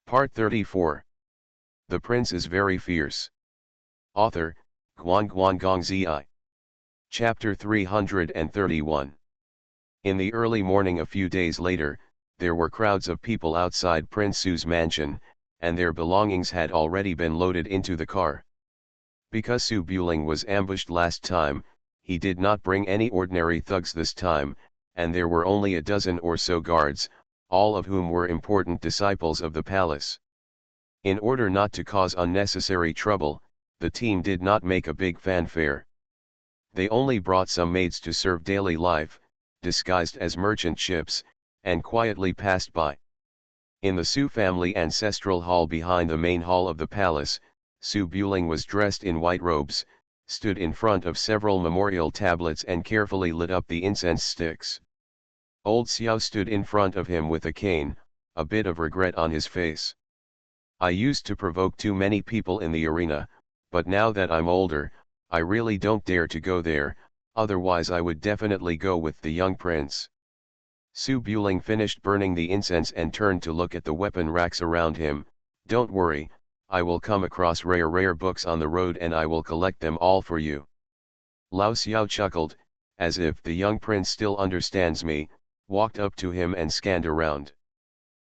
Part 34. The Prince is Very Fierce. Author, Guan Zi. Chapter 331. In the early morning a few days later, there were crowds of people outside Prince Su's mansion, and their belongings had already been loaded into the car. Because Su Buling was ambushed last time, he did not bring any ordinary thugs this time, and there were only a dozen or so guards, all of whom were important disciples of the palace. In order not to cause unnecessary trouble, the team did not make a big fanfare. They only brought some maids to serve daily life, disguised as merchant ships, and quietly passed by. In the Su family ancestral hall behind the main hall of the palace, Su Buling was dressed in white robes, stood in front of several memorial tablets and carefully lit up the incense sticks. Old Xiao stood in front of him with a cane, a bit of regret on his face. I used to provoke too many people in the arena, but now that I'm older, I really don't dare to go there, otherwise I would definitely go with the young prince. Su Buling finished burning the incense and turned to look at the weapon racks around him. Don't worry, I will come across rare books on the road and I will collect them all for you. Lao Xiao chuckled, as if the young prince still understands me, walked up to him and scanned around.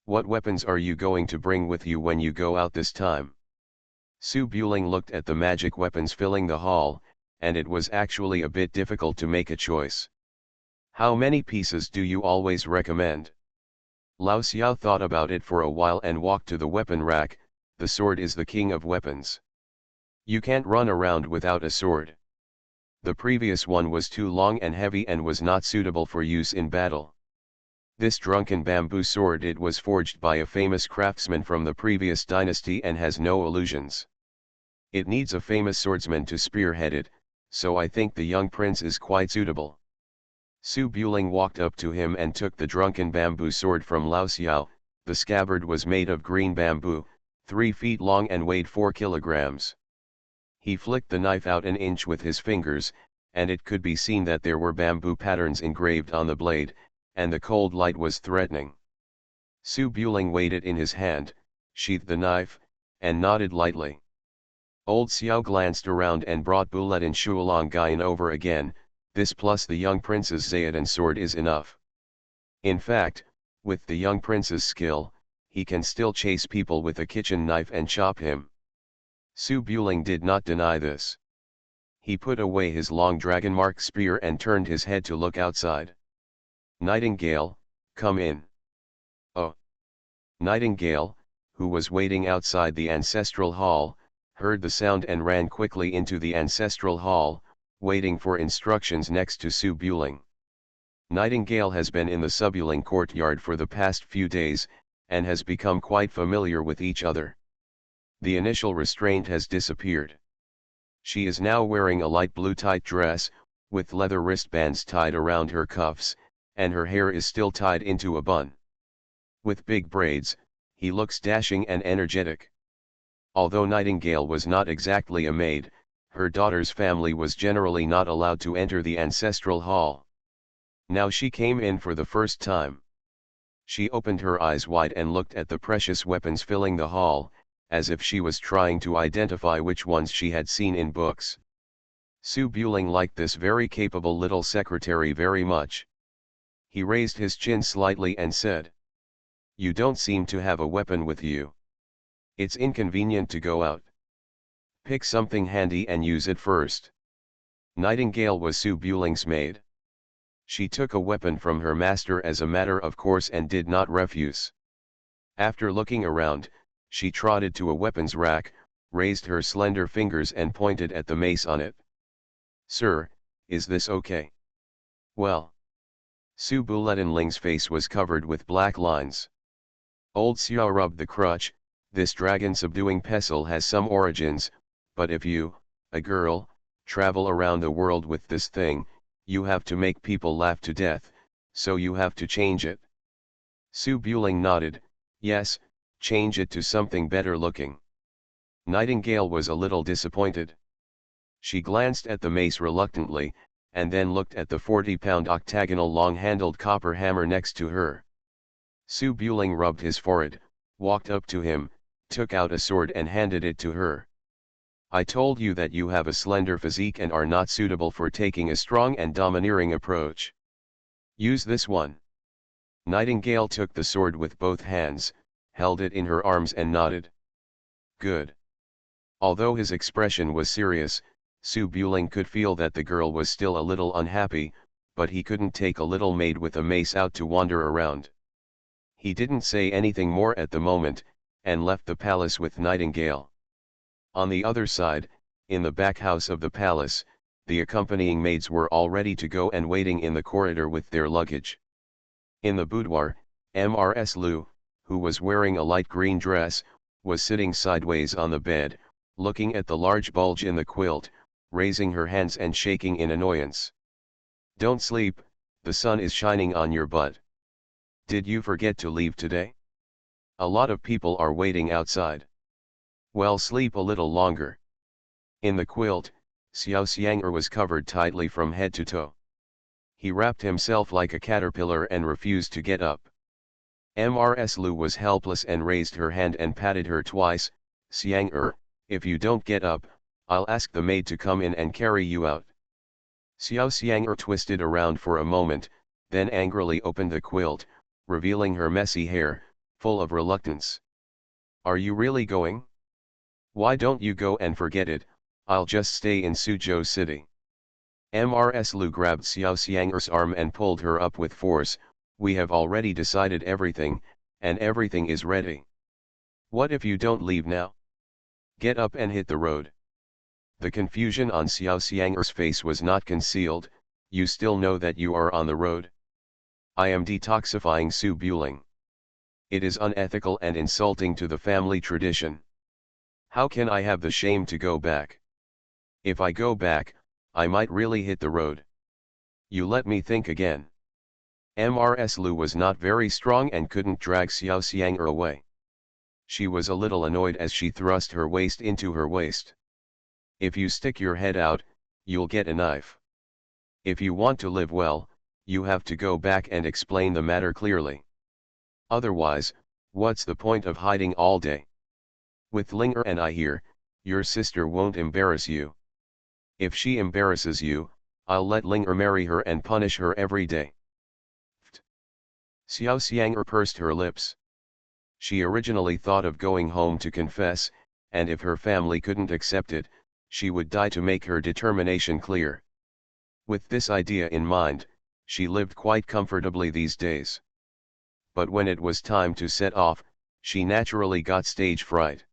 What weapons are you going to bring with you when you go out this time? Su Buling looked at the magic weapons filling the hall, and it was actually a bit difficult to make a choice. How many pieces do you always recommend? Lao Xiao thought about it for a while and walked to the weapon rack. The sword is the king of weapons. You can't run around without a sword. The previous one was too long and heavy and was not suitable for use in battle. This drunken bamboo sword, it was forged by a famous craftsman from the previous dynasty and has no illusions. It needs a famous swordsman to spearhead it, so I think the young prince is quite suitable. Su Buling walked up to him and took the drunken bamboo sword from Lao Xiao. The scabbard was made of green bamboo, 3 feet long and weighed 4 kilograms. He flicked the knife out an inch with his fingers, and it could be seen that there were bamboo patterns engraved on the blade, and the cold light was threatening. Su Buling weighed it in his hand, sheathed the knife, and nodded lightly. Old Xiao glanced around and brought Buletin Shuolonggyan over again. This plus the young prince's Zayadan sword is enough. In fact, with the young prince's skill, he can still chase people with a kitchen knife and chop him. Su Buling did not deny this. He put away his long dragon-marked spear and turned his head to look outside. Nightingale, come in. Oh. Nightingale, who was waiting outside the ancestral hall, heard the sound and ran quickly into the ancestral hall, waiting for instructions next to Su Buling. Nightingale has been in the Subuling courtyard for the past few days, and has become quite familiar with each other. The initial restraint has disappeared. She is now wearing a light blue tight dress, with leather wristbands tied around her cuffs, and her hair is still tied into a bun. With big braids, he looks dashing and energetic. Although Nightingale was not exactly a maid, her daughter's family was generally not allowed to enter the ancestral hall. Now she came in for the first time. She opened her eyes wide and looked at the precious weapons filling the hall, as if she was trying to identify which ones she had seen in books. Su Buling liked this very capable little secretary very much. He raised his chin slightly and said, "You don't seem to have a weapon with you. It's inconvenient to go out. Pick something handy and use it first." Nightingale was Su Buling's maid. She took a weapon from her master as a matter of course and did not refuse. After looking around, she trotted to a weapons rack, raised her slender fingers and pointed at the mace on it. "Sir, is this okay?" "Well." Su Buletinling's face was covered with black lines. Old Xiao rubbed the crutch. "This dragon-subduing pestle has some origins, but if you, a girl, travel around the world with this thing, you have to make people laugh to death, so you have to change it." Su Buling nodded, "Yes, change it to something better looking." Nightingale was a little disappointed. She glanced at the mace reluctantly, and then looked at the 40-pound octagonal long-handled copper hammer next to her. Su Buling rubbed his forehead. walked up to him, took out a sword and handed it to her. I told you that you have a slender physique and are not suitable for taking a strong and domineering approach. Use this one. Nightingale took the sword with both hands, held it in her arms and nodded. Good. Although his expression was serious, Su Buling could feel that the girl was still a little unhappy, but he couldn't take a little maid with a mace out to wander around. He didn't say anything more at the moment, and left the palace with Nightingale. On the other side, in the back house of the palace, the accompanying maids were all ready to go and waiting in the corridor with their luggage. In the boudoir, Mrs. Lu, who was wearing a light green dress, was sitting sideways on the bed, looking at the large bulge in the quilt, raising her hands and shaking in annoyance. Don't sleep, the sun is shining on your butt. Did you forget to leave today? A lot of people are waiting outside. Well, sleep a little longer. In the quilt, Xiao Xiang'er was covered tightly from head to toe. He wrapped himself like a caterpillar and refused to get up. Mrs. Lu was helpless and raised her hand and patted her twice. Xiang'er, if you don't get up, I'll ask the maid to come in and carry you out. Xiao Xiang'er twisted around for a moment, then angrily opened the quilt, revealing her messy hair, full of reluctance. Are you really going? Why don't you go and forget it? I'll just stay in Suzhou City. Mrs. Lu grabbed Xiao Xiang'er's arm and pulled her up with force. We have already decided everything, and everything is ready. What if you don't leave now? Get up and hit the road. The confusion on Xiao Xiang'er's face was not concealed. You still know that you are on the road? I am detoxifying Su Buling. It is unethical and insulting to the family tradition. How can I have the shame to go back? If I go back, I might really hit the road. You let me think again. Mrs. Lu was not very strong and couldn't drag Xiao Xiang'er away. She was a little annoyed as she thrust her waist into her waist. If you stick your head out, you'll get a knife. If you want to live well, you have to go back and explain the matter clearly. Otherwise, what's the point of hiding all day? With Linger and I here, your sister won't embarrass you. If she embarrasses you, I'll let Linger marry her and punish her every day. Xiao Xiang'er pursed her lips. She originally thought of going home to confess, and if her family couldn't accept it, she would die to make her determination clear. With this idea in mind, she lived quite comfortably these days. But when it was time to set off, she naturally got stage fright.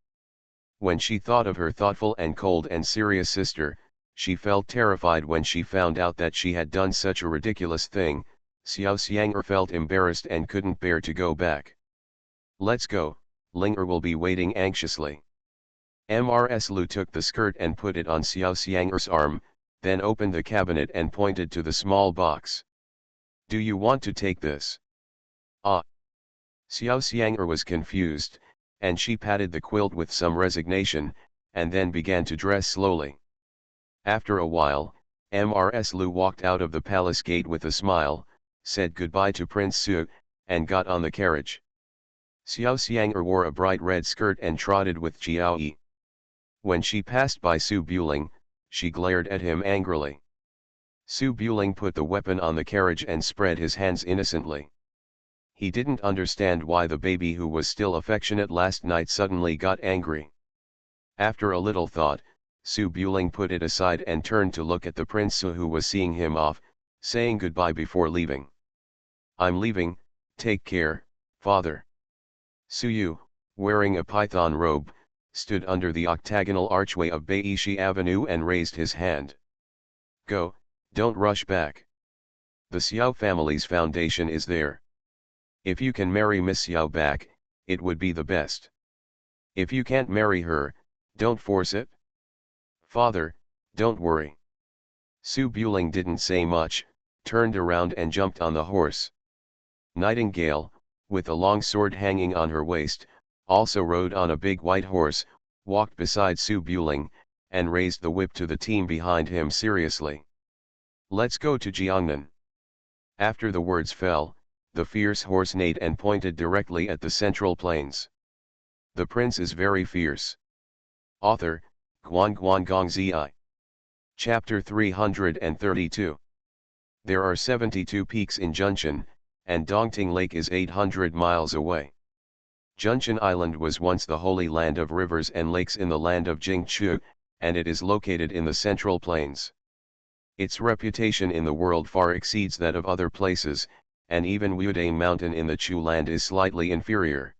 When she thought of her thoughtful and cold and serious sister, she felt terrified when she found out that she had done such a ridiculous thing. Xiao Xiang'er felt embarrassed and couldn't bear to go back. Let's go, Linger will be waiting anxiously. Mrs. Lu took the skirt and put it on Xiao Xiang'er's arm, then opened the cabinet and pointed to the small box. Do you want to take this? Ah. Xiao Xiang'er was confused, and she patted the quilt with some resignation, and then began to dress slowly. After a while, Mrs. Lu walked out of the palace gate with a smile, said goodbye to Prince Su, and got on the carriage. Xiao Xiang'er wore a bright red skirt and trotted with Jiao Yi. When she passed by Su Buling, she glared at him angrily. Su Buling put the weapon on the carriage and spread his hands innocently. He didn't understand why the baby who was still affectionate last night suddenly got angry. After a little thought, Su Buling put it aside and turned to look at the prince who was seeing him off, saying goodbye before leaving. I'm leaving, take care, father. Su Yu, wearing a python robe, stood under the octagonal archway of Beishi Avenue and raised his hand. Go, don't rush back. The Xiao family's foundation is there. If you can marry Miss Xiao back, it would be the best. If you can't marry her, don't force it. Father, don't worry. Su Buling didn't say much, turned around and jumped on the horse. Nightingale, with a long sword hanging on her waist, also rode on a big white horse, walked beside Su Buling, and raised the whip to the team behind him seriously. Let's go to Jiangnan. After the words fell, the fierce horse neighed and pointed directly at the central plains. The prince is very fierce. Author, Guan Guan Gong Zi. Chapter 332. There are 72 peaks in Junshan, and Dongting Lake is 800 miles away. Junshan Island was once the holy land of rivers and lakes in the land of Jingchu, and it is located in the Central Plains. Its reputation in the world far exceeds that of other places, and even Wudang Mountain in the Chu land is slightly inferior.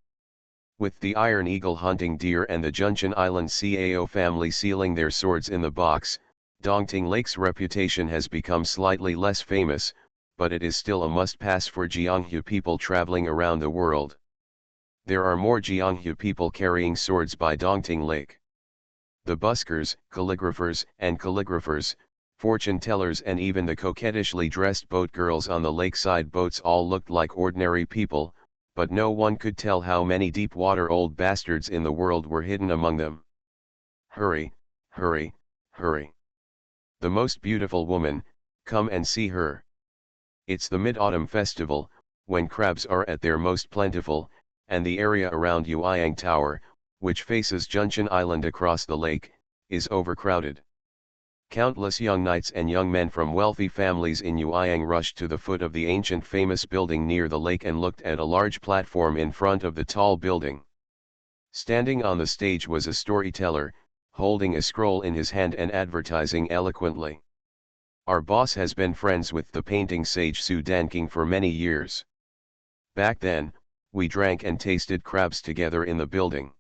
With the Iron Eagle hunting deer and the Junshan Island Cao family sealing their swords in the box, Dongting Lake's reputation has become slightly less famous, but it is still a must-pass for Jianghu people traveling around the world. There are more Jianghu people carrying swords by Dongting Lake. The buskers, calligraphers, fortune tellers and even the coquettishly dressed boat girls on the lakeside boats all looked like ordinary people, but no one could tell how many deep-water old bastards in the world were hidden among them. Hurry, hurry, hurry. The most beautiful woman, come and see her. It's the Mid-Autumn Festival, when crabs are at their most plentiful, and the area around Yueyang Tower, which faces Junshan Island across the lake, is overcrowded. Countless young knights and young men from wealthy families in Yueyang rushed to the foot of the ancient famous building near the lake and looked at a large platform in front of the tall building. Standing on the stage was a storyteller, holding a scroll in his hand and advertising eloquently. Our boss has been friends with the painting sage Su Danking for many years. Back then, we drank and tasted crabs together in the building.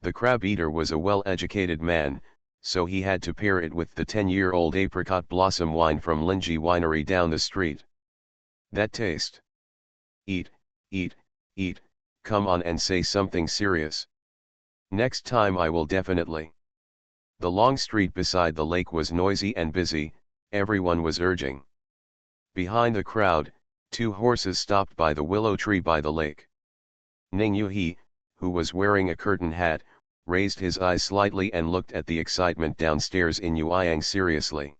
The crab eater was a well-educated man, so he had to pair it with the 10-year-old apricot blossom wine from Linji Winery down the street. That taste. Eat, eat, eat, come on and say something serious. Next time I will definitely. The long street beside the lake was noisy and busy, everyone was urging. Behind the crowd, 2 horses stopped by the willow tree by the lake. Ning Yuhi, who was wearing a curtain hat, raised his eyes slightly and looked at the excitement downstairs in Yueyang seriously.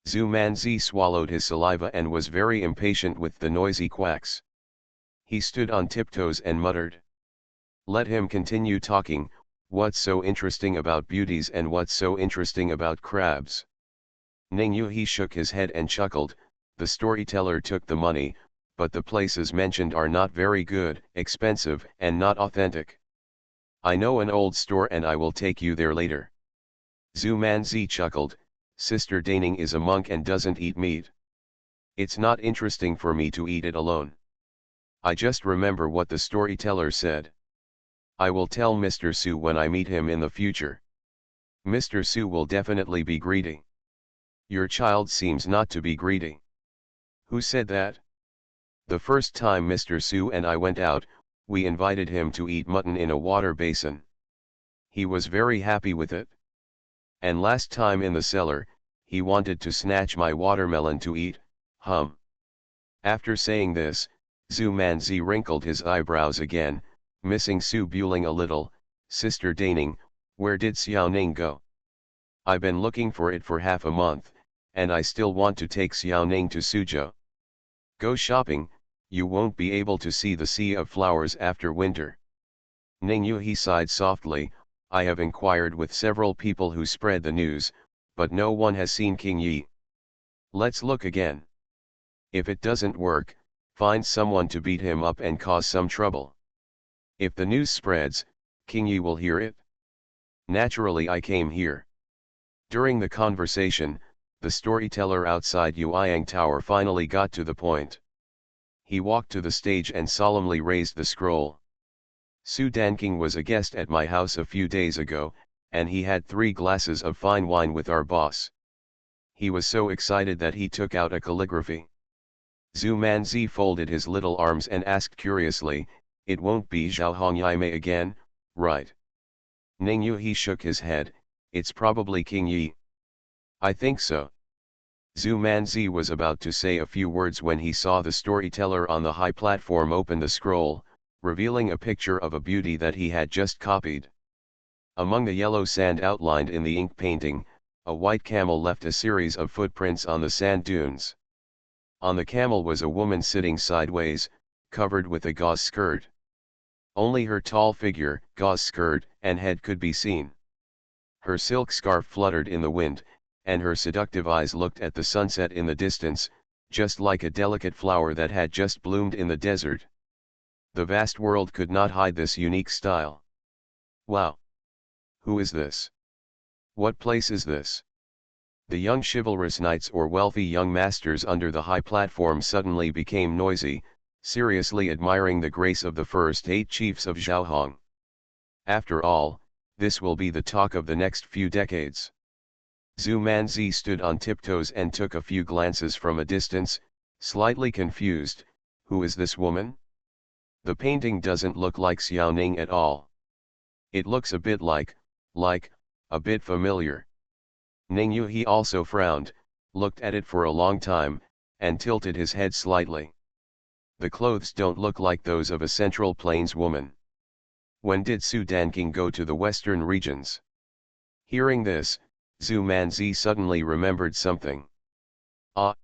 Zhu Manzi swallowed his saliva and was very impatient with the noisy quacks. He stood on tiptoes and muttered. Let him continue talking, what's so interesting about beauties and what's so interesting about crabs? Ning Yuhi shook his head and chuckled, the storyteller took the money, but the places mentioned are not very good, expensive and not authentic. I know an old store and I will take you there later. Zhu Manzi chuckled, Sister Daning is a monk and doesn't eat meat. It's not interesting for me to eat it alone. I just remember what the storyteller said. I will tell Mr. Su when I meet him in the future. Mr. Su will definitely be greedy. Your child seems not to be greedy. Who said that? The first time Mr. Su and I went out, we invited him to eat mutton in a water basin. He was very happy with it. And last time in the cellar, he wanted to snatch my watermelon to eat, After saying this, Zhu Manzi wrinkled his eyebrows again, missing Su Buling a little. Sister Daning, where did Xiao Ning go? I've been looking for it for half a month, and I still want to take Xiao Ning to Suzhou. Go shopping, you won't be able to see the sea of flowers after winter. Ning Yuhi sighed softly, I have inquired with several people who spread the news, but no one has seen King Yi. Let's look again. If it doesn't work, find someone to beat him up and cause some trouble. If the news spreads, King Yi will hear it. Naturally I came here. During the conversation, the storyteller outside Yueyang Tower finally got to the point. He walked to the stage and solemnly raised the scroll. Su Danking was a guest at my house a few days ago, and he had 3 glasses of fine wine with our boss. He was so excited that he took out a calligraphy. Zhu Manzi folded his little arms and asked curiously, it won't be Zhao Hongyaimei again, right? Ning Yuhi shook his head, it's probably King Yi. I think so. Zhu Manzi was about to say a few words when he saw the storyteller on the high platform open the scroll, revealing a picture of a beauty that he had just copied. Among the yellow sand outlined in the ink painting, a white camel left a series of footprints on the sand dunes. On the camel was a woman sitting sideways, covered with a gauze skirt. Only her tall figure, gauze skirt, and head could be seen. Her silk scarf fluttered in the wind, and her seductive eyes looked at the sunset in the distance, just like a delicate flower that had just bloomed in the desert. The vast world could not hide this unique style. Wow! Who is this? What place is this? The young chivalrous knights or wealthy young masters under the high platform suddenly became noisy, seriously admiring the grace of the first 8 chiefs of Zhaohong. After all, this will be the talk of the next few decades. Zhu Manzi stood on tiptoes and took a few glances from a distance, slightly confused. Who is this woman? The painting doesn't look like Xiaoning at all. It looks a bit a bit familiar. Ning Yuhi also frowned, looked at it for a long time, and tilted his head slightly. The clothes don't look like those of a Central Plains woman. When did Su Danking go to the western regions? Hearing this, Zhu Manzi suddenly remembered something. Ah!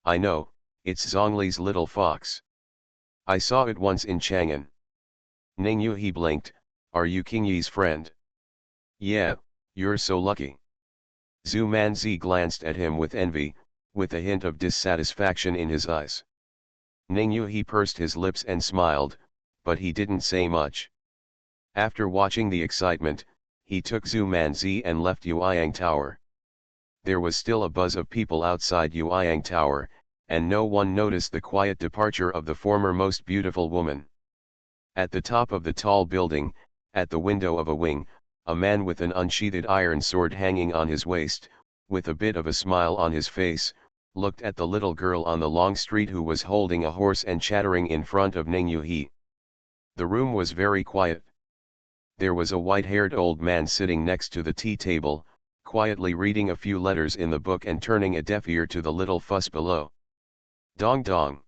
I know, it's Zhongli's little fox. I saw it once in Chang'an. Ning Yuhi blinked. Are you King Yi's friend? Yeah, you're so lucky. Zhu Manzi glanced at him with envy, with a hint of dissatisfaction in his eyes. Ning Yuhi pursed his lips and smiled, but he didn't say much. After watching the excitement, he took Zhu Manzi and left Yueyang Tower. There was still a buzz of people outside Yueyang Tower, and no one noticed the quiet departure of the former most beautiful woman. At the top of the tall building, at the window of a wing, a man with an unsheathed iron sword hanging on his waist, with a bit of a smile on his face, looked at the little girl on the long street who was holding a horse and chattering in front of Ning Yuhi. The room was very quiet. There was a white-haired old man sitting next to the tea table, quietly reading a few letters in the book and turning a deaf ear to the little fuss below. Dong dong.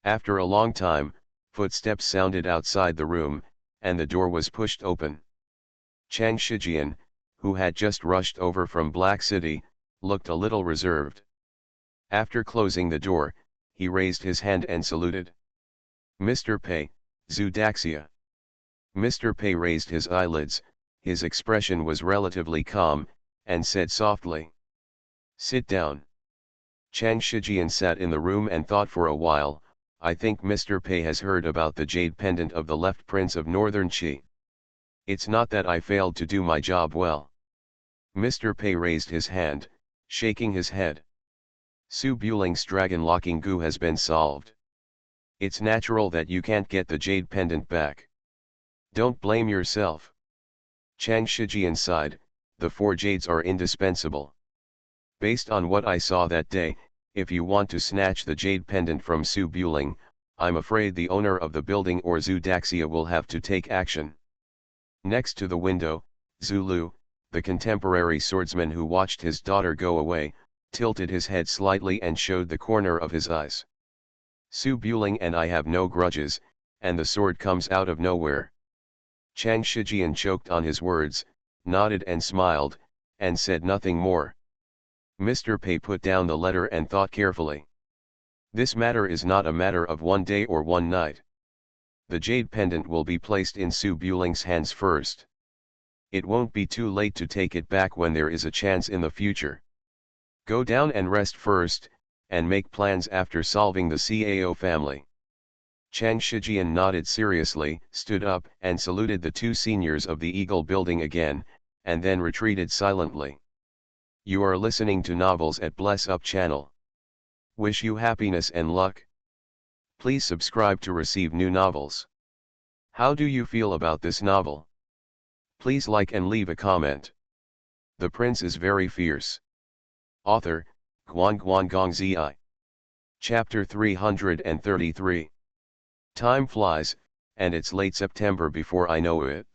After a long time, footsteps sounded outside the room, and the door was pushed open. Chang Shijian, who had just rushed over from Black City, looked a little reserved. After closing the door, he raised his hand and saluted. Mr. Pei, Zhu Daxia. Mr. Pei raised his eyelids, his expression was relatively calm, and said softly. Sit down. Chang Shijian sat in the room and thought for a while. I think Mr. Pei has heard about the jade pendant of the left prince of northern Qi. It's not that I failed to do my job well. Mr. Pei raised his hand, shaking his head. Su Buling's dragon-locking goo has been solved. It's natural that you can't get the jade pendant back. Don't blame yourself. Chang Shijian sighed, the 4 jades are indispensable. Based on what I saw that day, if you want to snatch the jade pendant from Su Buling, I'm afraid the owner of the building or Zhu Daxia will have to take action. Next to the window, Zulu, the contemporary swordsman who watched his daughter go away, tilted his head slightly and showed the corner of his eyes. Su Buling and I have no grudges, and the sword comes out of nowhere. Chang Shijian choked on his words, nodded and smiled, and said nothing more. Mr. Pei put down the letter and thought carefully. This matter is not a matter of one day or one night. The jade pendant will be placed in Su Buling's hands first. It won't be too late to take it back when there is a chance in the future. Go down and rest first, and make plans after solving the Cao family. Chang Shijian nodded seriously, stood up and saluted the 2 seniors of the Eagle building again, and then retreated silently. You are listening to Novels at Bless Up channel. Wish you happiness and luck. Please subscribe to receive new novels. How do you feel about this novel? Please like and leave a comment. The prince is very fierce. Author, Guan Guan Gong Zi. Chapter 333. Time flies, and it's late September before I know it.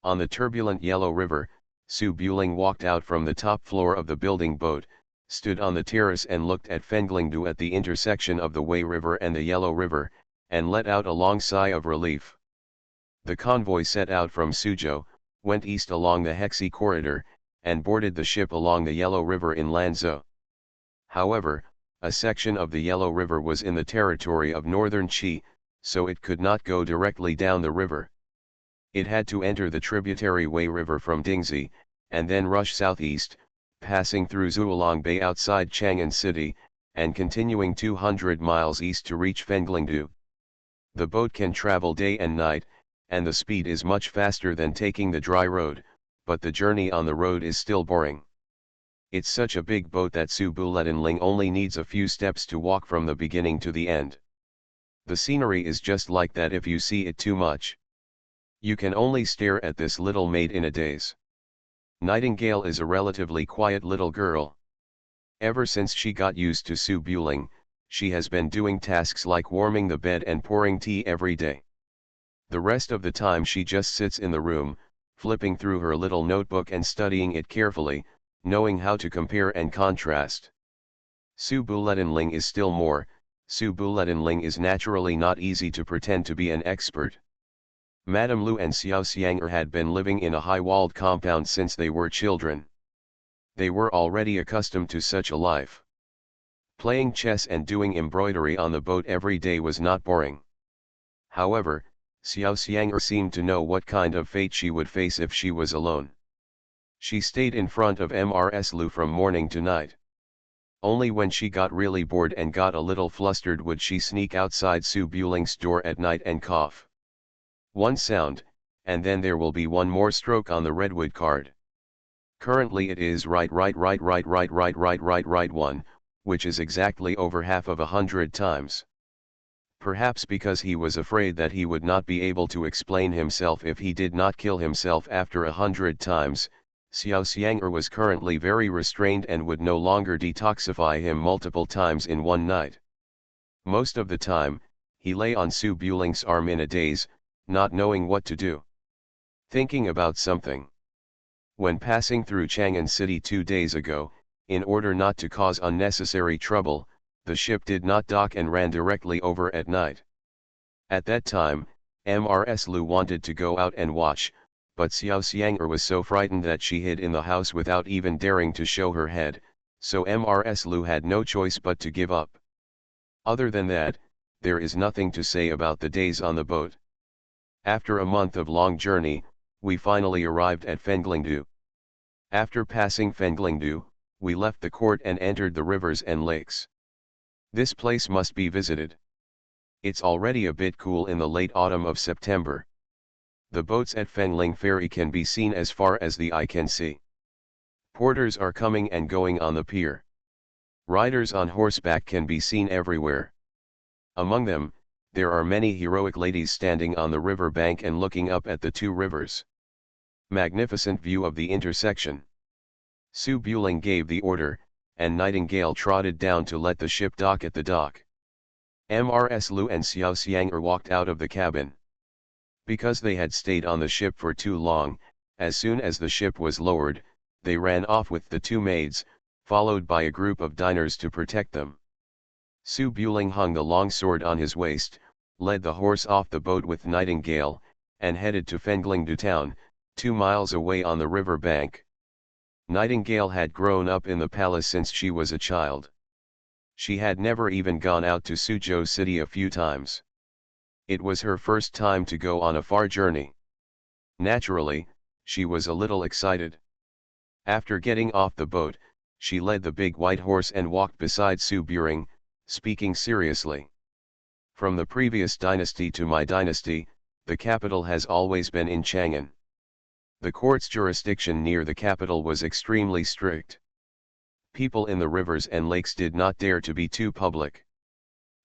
On the turbulent Yellow River, Su Buling walked out from the top floor of the building boat, stood on the terrace and looked at Fenglingdu at the intersection of the Wei River and the Yellow River, and let out a long sigh of relief. The convoy set out from Suzhou, went east along the Hexi corridor, and boarded the ship along the Yellow River in Lanzhou. However, a section of the Yellow River was in the territory of northern Qi, so it could not go directly down the river. It had to enter the tributary Wei River from Dingxi, and then rush southeast, passing through Zhuolang Bay outside Chang'an City, and continuing 200 miles east to reach Fenglingdu. The boat can travel day and night, and the speed is much faster than taking the dry road, but the journey on the road is still boring. It's such a big boat that Su Buletinling only needs a few steps to walk from the beginning to the end. The scenery is just like that if you see it too much. You can only stare at this little maid in a daze. Nightingale is a relatively quiet little girl. Ever since she got used to Su Buling, she has been doing tasks like warming the bed and pouring tea every day. The rest of the time she just sits in the room, flipping through her little notebook and studying it carefully, knowing how to compare and contrast. Su Buletinling is still more. Su Buletinling is naturally not easy to pretend to be an expert. Madame Lu and Xiao Xiang'er had been living in a high-walled compound since they were children. They were already accustomed to such a life. Playing chess and doing embroidery on the boat every day was not boring. However, Xiao Xiang'er seemed to know what kind of fate she would face if she was alone. She stayed in front of Mrs. Lu from morning to night. Only when she got really bored and got a little flustered would she sneak outside Su Buling's door at night and cough. One sound, and then there will be one more stroke on the redwood card. Currently it is right 1, which is exactly over half of 100 times. Perhaps because he was afraid that he would not be able to explain himself if he did not kill himself after 100 times, Xiao Xiang'er was currently very restrained and would no longer detoxify him multiple times in one night. Most of the time, he lay on Su Buling's arm in a daze, not knowing what to do. Thinking about something. When passing through Chang'an City 2 days ago, in order not to cause unnecessary trouble, the ship did not dock and ran directly over at night. At that time, Mrs. Lu wanted to go out and watch, but Xiao Xiang'er was so frightened that she hid in the house without even daring to show her head, so Mrs. Lu had no choice but to give up. Other than that, there is nothing to say about the days on the boat. After a month of long journey, we finally arrived at Fenglingdu. After passing Fenglingdu, we left the court and entered the rivers and lakes. This place must be visited. It's already a bit cool in the late autumn of September. The boats at Fengling Ferry can be seen as far as the eye can see. Porters are coming and going on the pier. Riders on horseback can be seen everywhere. Among them, there are many heroic ladies standing on the river bank and looking up at the two rivers. Magnificent view of the intersection. Su Buling gave the order, and Nightingale trotted down to let the ship dock at the dock. Mrs. Lu and Xiao Xiang'er walked out of the cabin. Because they had stayed on the ship for too long, as soon as the ship was lowered, they ran off with the two maids, followed by a group of diners to protect them. Su Buling hung the long sword on his waist, led the horse off the boat with Nightingale, and headed to Fenglingdu town, 2 miles away on the river bank. Nightingale had grown up in the palace since she was a child. She had never even gone out to Suzhou City a few times. It was her first time to go on a far journey. Naturally, she was a little excited. After getting off the boat, she led the big white horse and walked beside Su Buring, speaking seriously. From the previous dynasty to my dynasty, the capital has always been in Chang'an. The court's jurisdiction near the capital was extremely strict. People in the rivers and lakes did not dare to be too public.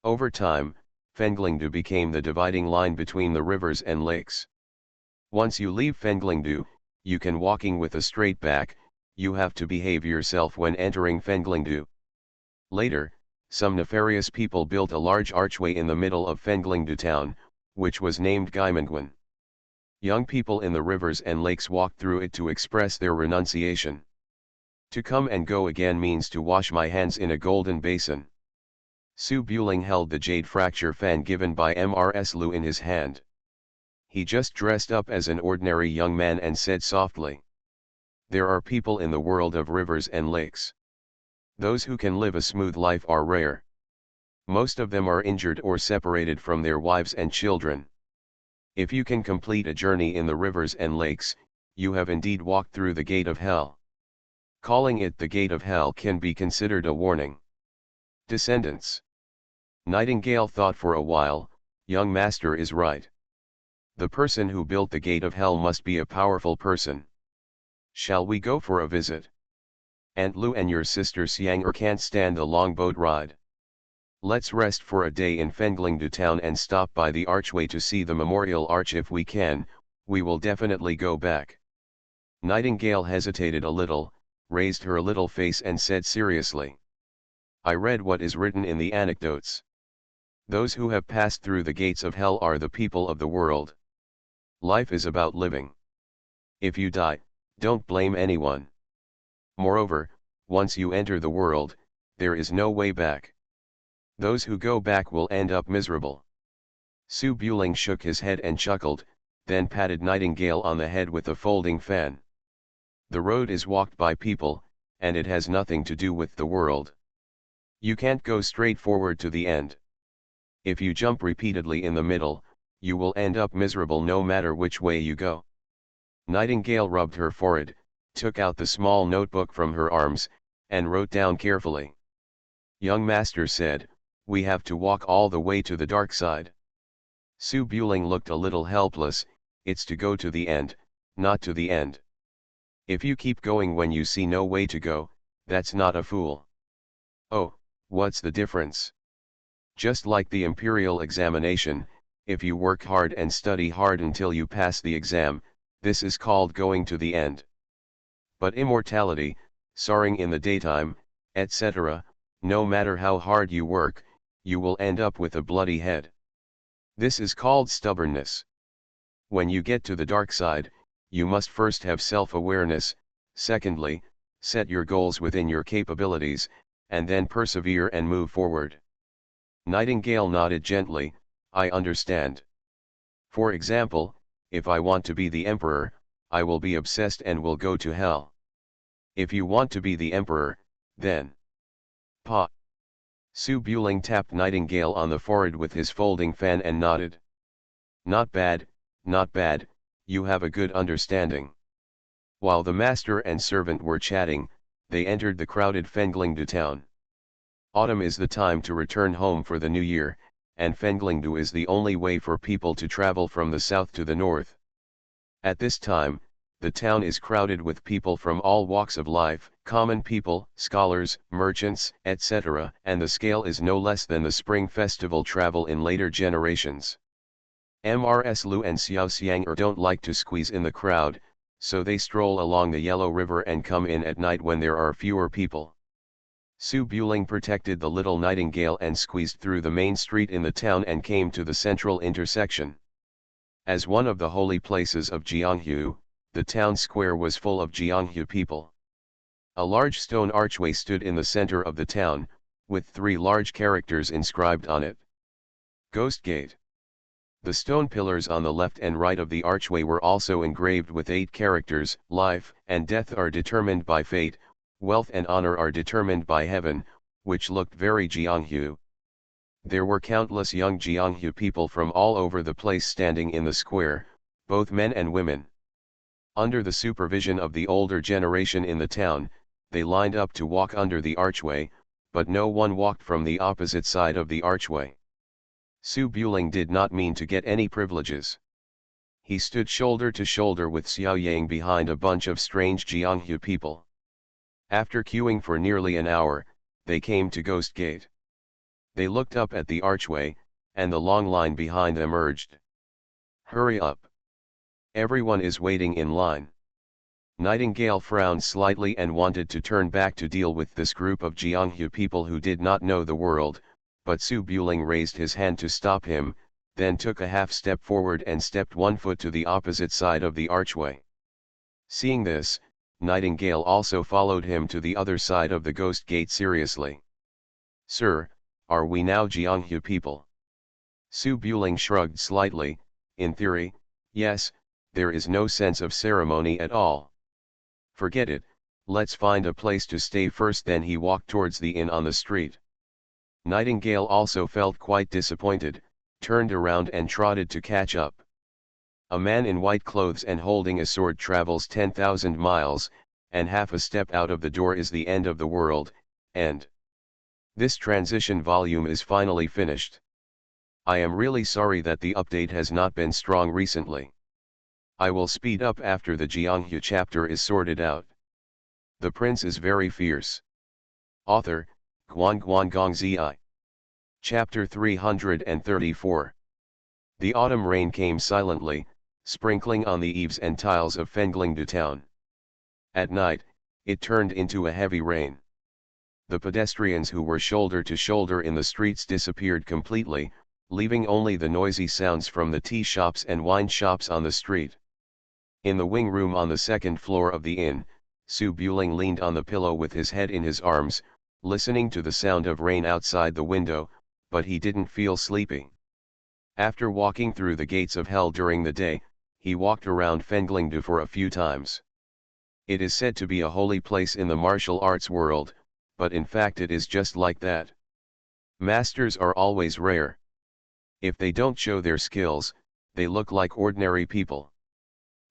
Over time, Fenglingdu became the dividing line between the rivers and lakes. Once you leave Fenglingdu, you can walking with a straight back, you have to behave yourself when entering Fenglingdu. Later, some nefarious people built a large archway in the middle of Fenglingdu town, which was named Gaimengguan. Young people in the rivers and lakes walked through it to express their renunciation. To come and go again means to wash my hands in a golden basin. Su Buling held the jade fracture fan given by Mrs. Lu in his hand. He just dressed up as an ordinary young man and said softly, "There are people in the world of rivers and lakes. Those who can live a smooth life are rare. Most of them are injured or separated from their wives and children. If you can complete a journey in the rivers and lakes, you have indeed walked through the gate of hell. Calling it the gate of hell can be considered a warning. Descendants. Nightingale thought for a while. Young master is right. The person who built the gate of hell must be a powerful person. Shall we go for a visit? Aunt Lu and your sister Xiang can't stand the long boat ride. Let's rest for a day in Fenglingdu town and stop by the archway to see the memorial arch if we can. We will definitely go back. Nightingale hesitated a little, raised her little face and said seriously. I read what is written in the anecdotes. Those who have passed through the gates of hell are the people of the world. Life is about living. If you die, don't blame anyone. Moreover, once you enter the world, there is no way back. Those who go back will end up miserable. Su Buling shook his head and chuckled, then patted Nightingale on the head with a folding fan. The road is walked by people, and it has nothing to do with the world. You can't go straight forward to the end. If you jump repeatedly in the middle, you will end up miserable no matter which way you go. Nightingale rubbed her forehead, took out the small notebook from her arms, and wrote down carefully. Young master said, we have to walk all the way to the dark side. Su Buling looked a little helpless. It's to go to the end, not to the end. If you keep going when you see no way to go, that's not a fool. Oh, what's the difference? Just like the imperial examination, if you work hard and study hard until you pass the exam, this is called going to the end. But immortality, soaring in the daytime, etc., no matter how hard you work, you will end up with a bloody head. This is called stubbornness. When you get to the dark side, you must first have self-awareness, secondly, set your goals within your capabilities, and then persevere and move forward. Nightingale nodded gently, I understand. For example, if I want to be the emperor, I will be obsessed and will go to hell. If you want to be the emperor, then... Pa. Su Buling tapped Nightingale on the forehead with his folding fan and nodded. Not bad, you have a good understanding. While the master and servant were chatting, they entered the crowded Fenglingdu town. Autumn is the time to return home for the new year, and Fenglingdu is the only way for people to travel from the south to the north. At this time, the town is crowded with people from all walks of life, common people, scholars, merchants, etc., and the scale is no less than the spring festival travel in later generations. Mrs. Lu and Xiao Xiang don't like to squeeze in the crowd, so they stroll along the Yellow River and come in at night when there are fewer people. Su Buling protected the little Nightingale and squeezed through the main street in the town and came to the central intersection. As one of the holy places of Jianghu, the town square was full of Jianghu people. A large stone archway stood in the center of the town, with 3 large characters inscribed on it. Ghost Gate. The stone pillars on the left and right of the archway were also engraved with 8 characters, life and death are determined by fate, wealth and honor are determined by heaven, which looked very Jianghu. There were countless young Jianghu people from all over the place standing in the square, both men and women. Under the supervision of the older generation in the town, they lined up to walk under the archway, but no one walked from the opposite side of the archway. Su Buling did not mean to get any privileges. He stood shoulder to shoulder with Xiao Yang behind a bunch of strange Jianghu people. After queuing for nearly an hour, they came to Ghost Gate. They looked up at the archway, and the long line behind emerged. Hurry up! Everyone is waiting in line. Nightingale frowned slightly and wanted to turn back to deal with this group of Jianghu people who did not know the world, but Su Buling raised his hand to stop him, then took a half step forward and stepped 1 foot to the opposite side of the archway. Seeing this, Nightingale also followed him to the other side of the Ghost Gate seriously. Sir, are we now Jianghu people? Su Buling shrugged slightly, in theory, yes, there is no sense of ceremony at all. Forget it, let's find a place to stay first. Then he walked towards the inn on the street. Nightingale also felt quite disappointed, turned around and trotted to catch up. A man in white clothes and holding a sword travels 10,000 miles, and half a step out of the door is the end of the world, and this transition volume is finally finished. I am really sorry that the update has not been strong recently. I will speed up after the Jianghu chapter is sorted out. The prince is very fierce. Author, Guangguanggongzi. Chapter 334. The autumn rain came silently, sprinkling on the eaves and tiles of Fenglingdu town. At night, it turned into a heavy rain. The pedestrians who were shoulder to shoulder in the streets disappeared completely, leaving only the noisy sounds from the tea shops and wine shops on the street. In the wing room on the second floor of the inn, Su Buling leaned on the pillow with his head in his arms, listening to the sound of rain outside the window, but he didn't feel sleepy. After walking through the gates of hell during the day, he walked around Fenglingdu for a few times. It is said to be a holy place in the martial arts world, but in fact it is just like that. Masters are always rare. If they don't show their skills, they look like ordinary people.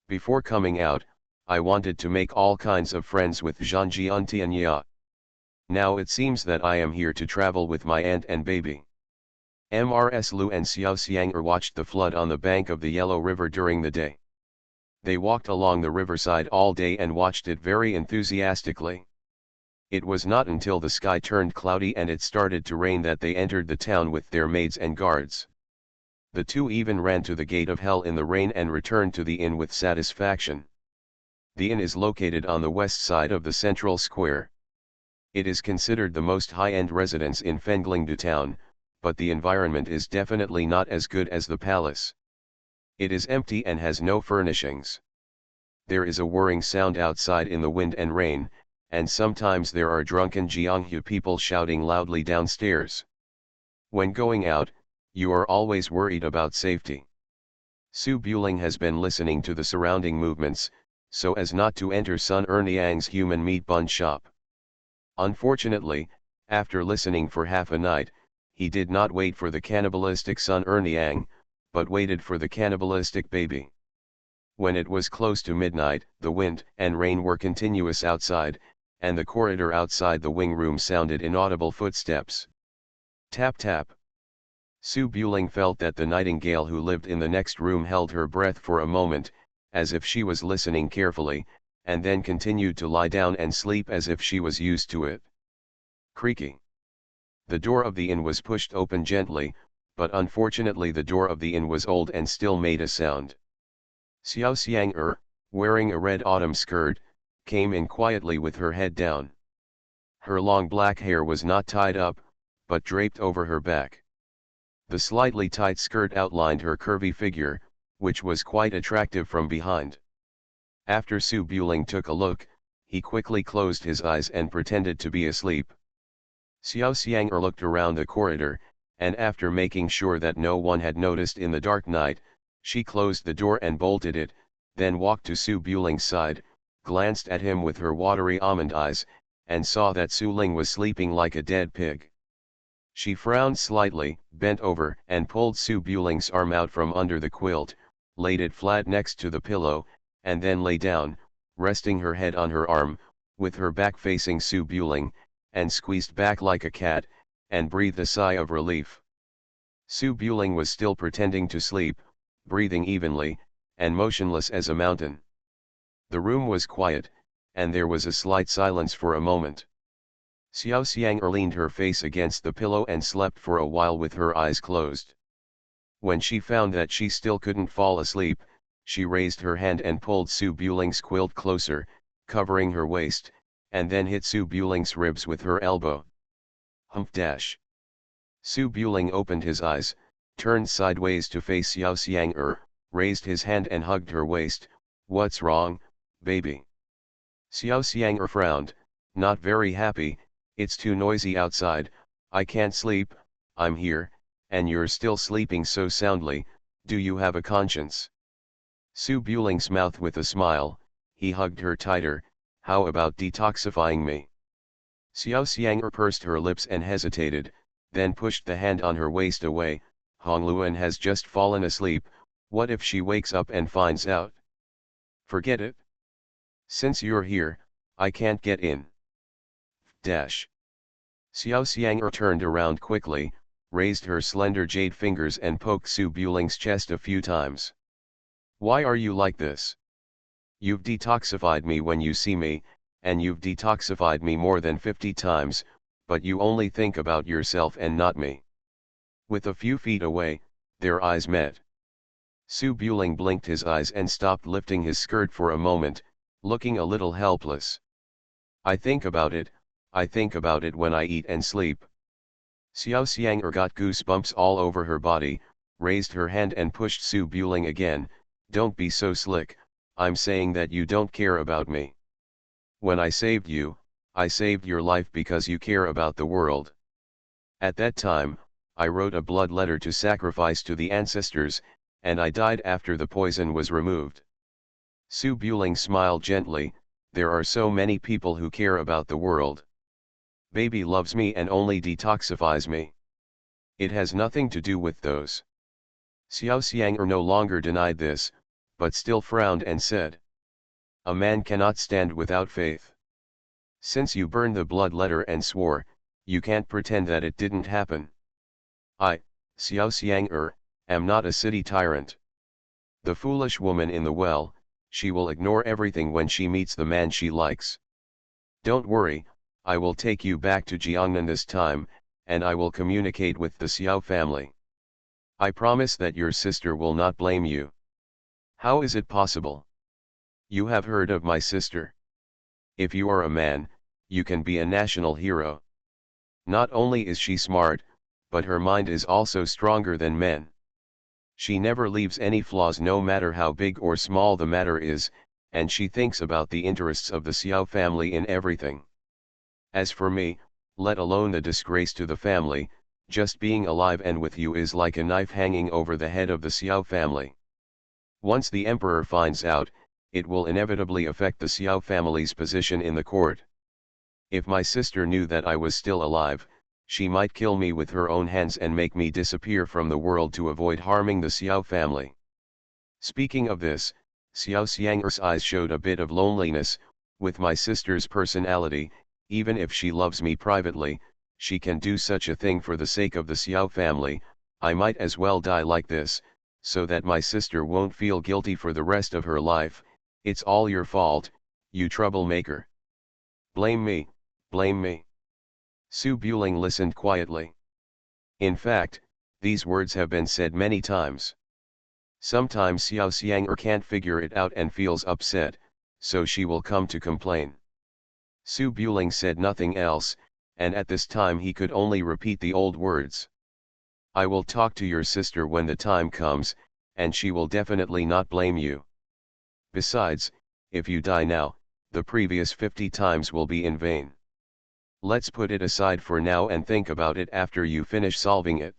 Before coming out, I wanted to make all kinds of friends with Zhangji Untianya. Now it seems that I am here to travel with my aunt and baby. Mrs. Lu and Xiao Xianger watched the flood on the bank of the Yellow River during the day. They walked along the riverside all day and watched it very enthusiastically. It was not until the sky turned cloudy and it started to rain that they entered the town with their maids and guards. The two even ran to the gate of hell in the rain and returned to the inn with satisfaction. The inn is located on the west side of the central square. It is considered the most high-end residence in Fenglingdu town, but the environment is definitely not as good as the palace. It is empty and has no furnishings. There is a whirring sound outside in the wind and rain, and sometimes there are drunken Jianghu people shouting loudly downstairs. When going out, you are always worried about safety. Su Buling has been listening to the surrounding movements, so as not to enter Sun Erniang's human meat bun shop. Unfortunately, after listening for half a night, he did not wait for the cannibalistic Sun Erniang, but waited for the cannibalistic baby. When it was close to midnight, the wind and rain were continuous outside, and the corridor outside the wing room sounded inaudible footsteps. Tap tap. Su Buling felt that the nightingale who lived in the next room held her breath for a moment, as if she was listening carefully, and then continued to lie down and sleep as if she was used to it. Creaking. The door of the inn was pushed open gently, but unfortunately the door of the inn was old and still made a sound. Xiao Xianger, wearing a red autumn skirt, came in quietly with her head down. Her long black hair was not tied up, but draped over her back. The slightly tight skirt outlined her curvy figure, which was quite attractive from behind. After Su Buling took a look, he quickly closed his eyes and pretended to be asleep. Xiao Xianger looked around the corridor, and after making sure that no one had noticed in the dark night, she closed the door and bolted it, then walked to Su Buling's side, glanced at him with her watery almond eyes, and saw that Su Ling was sleeping like a dead pig. She frowned slightly, bent over and pulled Su Buling's arm out from under the quilt, laid it flat next to the pillow, and then lay down, resting her head on her arm, with her back facing Su Buling, and squeezed back like a cat, and breathed a sigh of relief. Su Buling was still pretending to sleep, breathing evenly, and motionless as a mountain. The room was quiet, and there was a slight silence for a moment. Xiao Xianger leaned her face against the pillow and slept for a while with her eyes closed. When she found that she still couldn't fall asleep, she raised her hand and pulled Su Buling's quilt closer, covering her waist, and then hit Su Buling's ribs with her elbow. Humph dash. Su Buling opened his eyes, turned sideways to face Xiao Xianger, raised his hand and hugged her waist. What's wrong, baby? Xiao Xianger frowned, not very happy. It's too noisy outside, I can't sleep, I'm here, and you're still sleeping so soundly. Do you have a conscience? Su Buling's mouth with a smile, he hugged her tighter. How about detoxifying me? Xiao Xianger pursed her lips and hesitated, then pushed the hand on her waist away. Hongluan has just fallen asleep, what if she wakes up and finds out? Forget it. Since you're here, I can't get in. Dash. Xiao Xiang'er turned around quickly, raised her slender jade fingers and poked Su Buling's chest a few times. Why are you like this? You've detoxified me when you see me, and you've detoxified me more than 50 times, but you only think about yourself and not me. With a few feet away, their eyes met. Su Buling blinked his eyes and stopped lifting his skirt for a moment, looking a little helpless. I think about it when I eat and sleep. Xiao Xiang'er got goosebumps all over her body, raised her hand and pushed Su Buling again. Don't be so slick, I'm saying that you don't care about me. When I saved you, I saved your life because you care about the world. At that time, I wrote a blood letter to sacrifice to the ancestors, and I died after the poison was removed. Su Buling smiled gently, there are so many people who care about the world. Baby loves me and only detoxifies me. It has nothing to do with those. Xiao Xiang'er no longer denied this, but still frowned and said, a man cannot stand without faith. Since you burned the blood letter and swore, you can't pretend that it didn't happen. I, Xiao Xiang'er, am not a city tyrant. The foolish woman in the well, she will ignore everything when she meets the man she likes. Don't worry, I will take you back to Jiangnan this time, and I will communicate with the Xiao family. I promise that your sister will not blame you. How is it possible? You have heard of my sister. If you are a man, you can be a national hero. Not only is she smart, but her mind is also stronger than men. She never leaves any flaws no matter how big or small the matter is, and she thinks about the interests of the Xiao family in everything. As for me, let alone the disgrace to the family, just being alive and with you is like a knife hanging over the head of the Xiao family. Once the emperor finds out, it will inevitably affect the Xiao family's position in the court. If my sister knew that I was still alive, she might kill me with her own hands and make me disappear from the world to avoid harming the Xiao family. Speaking of this, Xiao Xiang'er's eyes showed a bit of loneliness. With my sister's personality, even if she loves me privately, she can do such a thing for the sake of the Xiao family. I might as well die like this, so that my sister won't feel guilty for the rest of her life. It's all your fault, you troublemaker. Blame me, blame me. Su Buling listened quietly. In fact, these words have been said many times. Sometimes Xiao Xiang'er can't figure it out and feels upset, so she will come to complain. Su Buling said nothing else, and at this time he could only repeat the old words. I will talk to your sister when the time comes, and she will definitely not blame you. Besides, if you die now, the previous 50 times will be in vain. Let's put it aside for now and think about it after you finish solving it.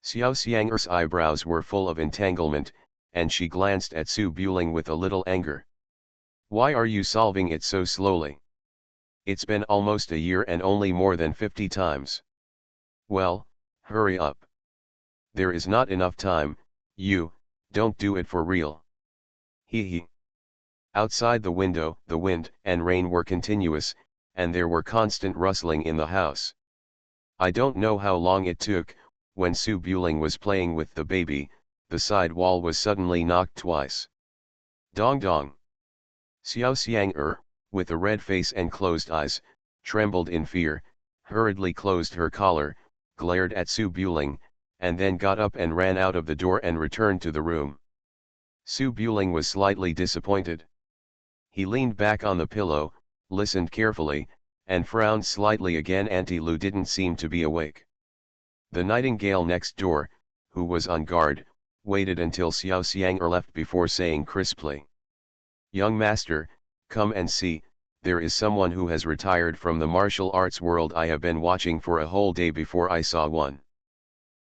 Xiao Xiang'er's eyebrows were full of entanglement, and she glanced at Su Buling with a little anger. Why are you solving it so slowly? It's been almost a year and only more than 50 times. Well, hurry up. There is not enough time, don't do it for real. Hee hee. Outside the window, the wind and rain were continuous, and there were constant rustling in the house. I don't know how long it took, when Su Buling was playing with the baby, the side wall was suddenly knocked twice. Dong dong. Xiao Xiang'er, with a red face and closed eyes, trembled in fear, hurriedly closed her collar, glared at Su Buling, and then got up and ran out of the door and returned to the room. Su Buling was slightly disappointed. He leaned back on the pillow, listened carefully, and frowned slightly again. Auntie Lu didn't seem to be awake. The nightingale next door, who was on guard, waited until Xiao Xiang'er left before saying crisply, "Young master, come and see, there is someone who has retired from the martial arts world. I have been watching for a whole day before I saw one."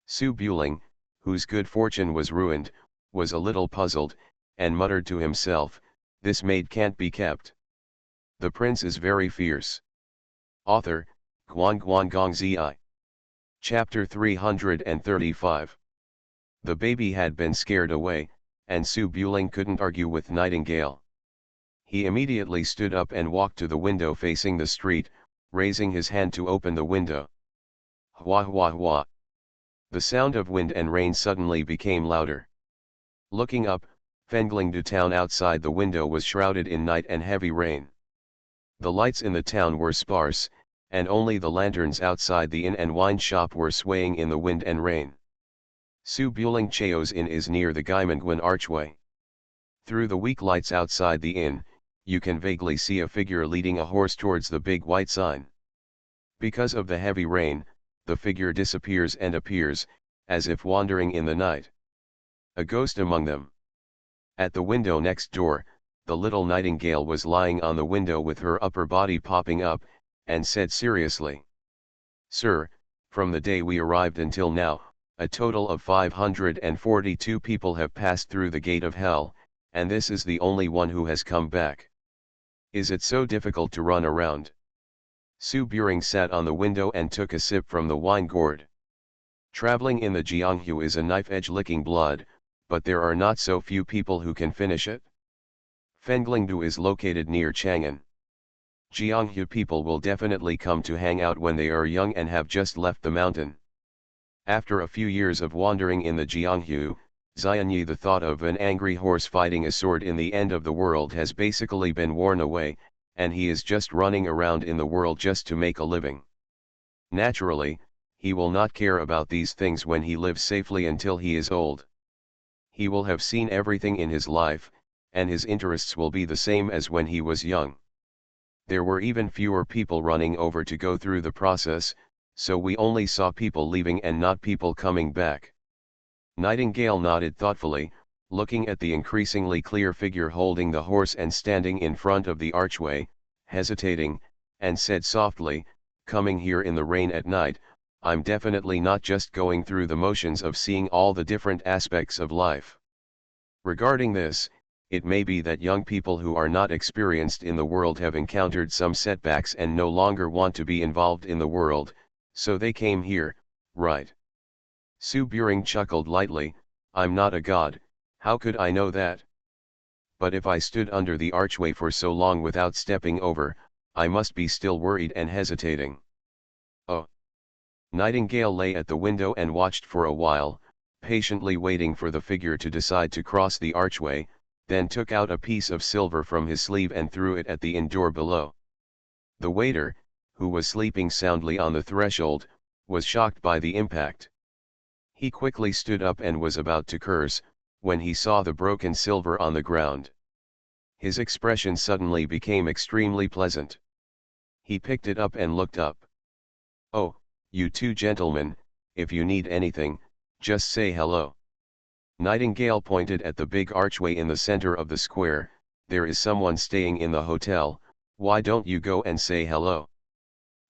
Su Buling, whose good fortune was ruined, was a little puzzled, and muttered to himself, "This maid can't be kept. The prince is very fierce." Author, Guan Guan Gong Zi. Chapter 335. The baby had been scared away, and Su Buling couldn't argue with Nightingale. He immediately stood up and walked to the window facing the street, raising his hand to open the window. Hua hua hua. The sound of wind and rain suddenly became louder. Looking up, Fenglingdu town outside the window was shrouded in night and heavy rain. The lights in the town were sparse, and only the lanterns outside the inn and wine shop were swaying in the wind and rain. Su Buling Chao's inn is near the Guimangwan archway. Through the weak lights outside the inn, you can vaguely see a figure leading a horse towards the big white sign. Because of the heavy rain, the figure disappears and appears, as if wandering in the night. A ghost among them. At the window next door, the little Nightingale was lying on the window with her upper body popping up, and said seriously, "Sir, from the day we arrived until now, a total of 542 people have passed through the gate of hell, and this is the only one who has come back. Is it so difficult to run around?" Su Buring sat on the window and took a sip from the wine gourd. Traveling in the Jianghu is a knife-edge licking blood, but there are not so few people who can finish it. Fenglingdu is located near Chang'an. Jianghu people will definitely come to hang out when they are young and have just left the mountain. After a few years of wandering in the Jianghu, Xianyi, the thought of an angry horse fighting a sword in the end of the world has basically been worn away, and he is just running around in the world just to make a living. Naturally, he will not care about these things when he lives safely until he is old. He will have seen everything in his life, and his interests will be the same as when he was young. There were even fewer people running over to go through the process, so we only saw people leaving and not people coming back. Nightingale nodded thoughtfully, looking at the increasingly clear figure holding the horse and standing in front of the archway, hesitating, and said softly, "Coming here in the rain at night, I'm definitely not just going through the motions of seeing all the different aspects of life. Regarding this, it may be that young people who are not experienced in the world have encountered some setbacks and no longer want to be involved in the world, so they came here, right?" Su Buring chuckled lightly, "I'm not a god, how could I know that? But if I stood under the archway for so long without stepping over, I must be still worried and hesitating." "Oh." Nightingale lay at the window and watched for a while, patiently waiting for the figure to decide to cross the archway, then took out a piece of silver from his sleeve and threw it at the inn door below. The waiter, who was sleeping soundly on the threshold, was shocked by the impact. He quickly stood up and was about to curse, when he saw the broken silver on the ground. His expression suddenly became extremely pleasant. He picked it up and looked up. "Oh, you two gentlemen, if you need anything, just say hello." Nightingale pointed at the big archway in the center of the square. "There is someone staying in the hotel, why don't you go and say hello?"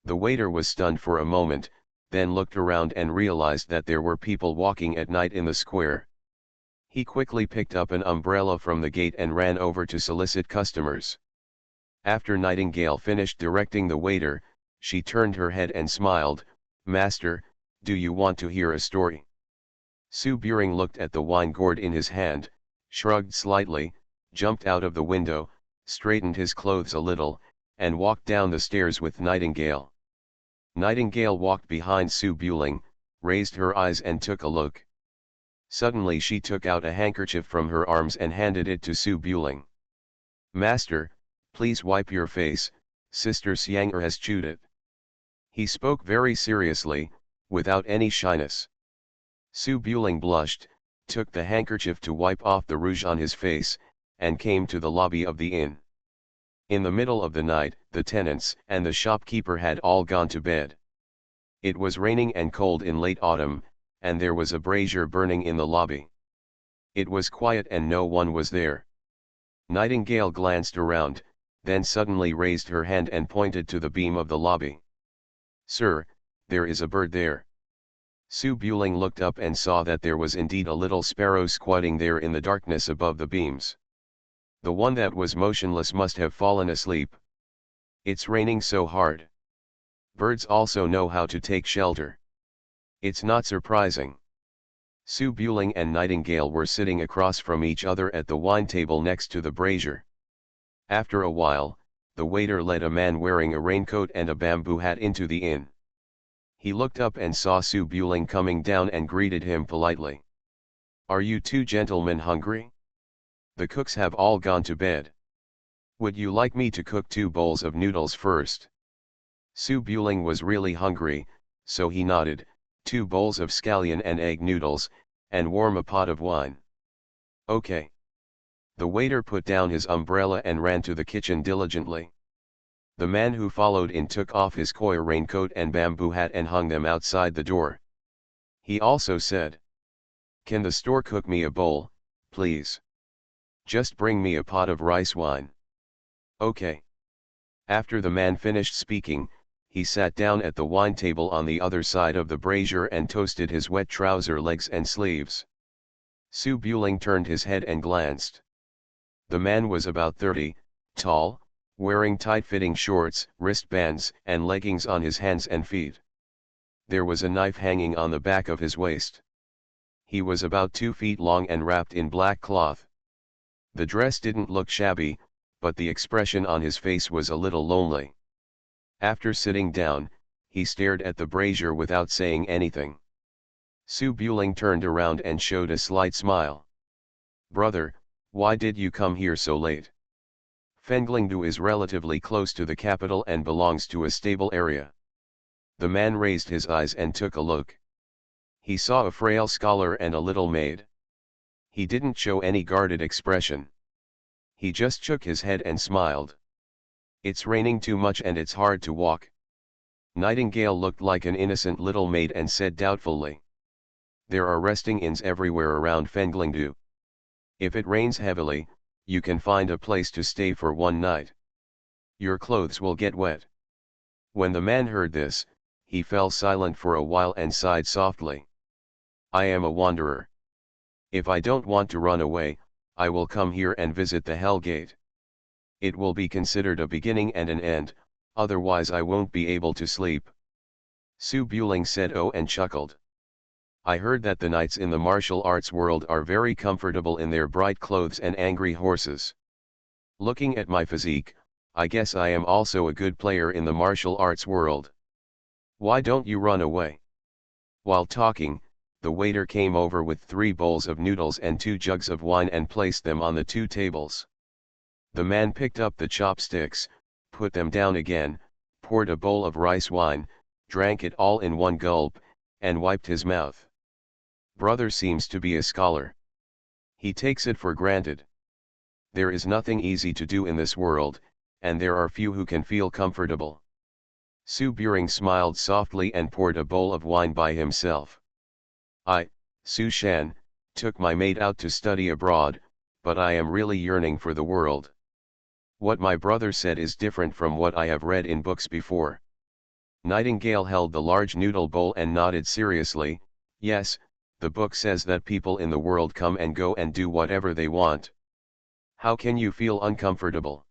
The waiter was stunned for a moment, then looked around and realized that there were people walking at night in the square. He quickly picked up an umbrella from the gate and ran over to solicit customers. After Nightingale finished directing the waiter, she turned her head and smiled, "Master, do you want to hear a story?" Su Buring looked at the wine gourd in his hand, shrugged slightly, jumped out of the window, straightened his clothes a little, and walked down the stairs with Nightingale. Nightingale walked behind Su Buling, raised her eyes and took a look. Suddenly she took out a handkerchief from her arms and handed it to Su Buling. "Master, please wipe your face, Sister Xiang'er has chewed it." He spoke very seriously, without any shyness. Su Buling blushed, took the handkerchief to wipe off the rouge on his face, and came to the lobby of the inn. In the middle of the night, the tenants and the shopkeeper had all gone to bed. It was raining and cold in late autumn, and there was a brazier burning in the lobby. It was quiet and no one was there. Nightingale glanced around, then suddenly raised her hand and pointed to the beam of the lobby. "Sir, there is a bird there." Su Buling looked up and saw that there was indeed a little sparrow squatting there in the darkness above the beams. The one that was motionless must have fallen asleep. "It's raining so hard. Birds also know how to take shelter." It's not surprising. Su Buling and Nightingale were sitting across from each other at the wine table next to the brazier. After a while, the waiter led a man wearing a raincoat and a bamboo hat into the inn. He looked up and saw Su Buling coming down and greeted him politely. "Are you two gentlemen hungry? The cooks have all gone to bed. Would you like me to cook 2 bowls of noodles first?" Su Buling was really hungry, so he nodded, 2 bowls of scallion and egg noodles, and warm a pot of wine. "Okay." The waiter put down his umbrella and ran to the kitchen diligently. The man who followed in took off his koi raincoat and bamboo hat and hung them outside the door. He also said, "Can the store cook me a bowl, please? Just bring me a pot of rice wine." "Okay." After the man finished speaking, he sat down at the wine table on the other side of the brazier and toasted his wet trouser legs and sleeves. Su Buling turned his head and glanced. The man was about 30, tall, wearing tight-fitting shorts, wristbands, and leggings on his hands and feet. There was a knife hanging on the back of his waist. He was about 2 feet long and wrapped in black cloth. The dress didn't look shabby, but the expression on his face was a little lonely. After sitting down, he stared at the brazier without saying anything. Su Buling turned around and showed a slight smile. "Brother, why did you come here so late? Fenglingdu is relatively close to the capital and belongs to a stable area." The man raised his eyes and took a look. He saw a frail scholar and a little maid. He didn't show any guarded expression. He just shook his head and smiled. "It's raining too much and it's hard to walk." Nightingale looked like an innocent little maid and said doubtfully, "There are resting inns everywhere around Fenglingdu. If it rains heavily, you can find a place to stay for one night. Your clothes will get wet." When the man heard this, he fell silent for a while and sighed softly. "I am a wanderer. If I don't want to run away, I will come here and visit the Hell Gate. It will be considered a beginning and an end, otherwise I won't be able to sleep." Su Buling said "Oh" and chuckled. "I heard that the knights in the martial arts world are very comfortable in their bright clothes and angry horses. Looking at my physique, I guess I am also a good player in the martial arts world. Why don't you run away?" While talking, the waiter came over with 3 bowls of noodles and 2 jugs of wine and placed them on the 2 tables. The man picked up the chopsticks, put them down again, poured a bowl of rice wine, drank it all in one gulp, and wiped his mouth. Brother seems to be a scholar. He takes it for granted. There is nothing easy to do in this world, and there are few who can feel comfortable. Su Buring smiled softly and poured a bowl of wine by himself. "I, Su Shan, took my maid out to study abroad, but I am really yearning for the world. What my brother said is different from what I have read in books before." Nightingale held the large noodle bowl and nodded seriously. "Yes, the book says that people in the world come and go and do whatever they want. How can you feel uncomfortable?"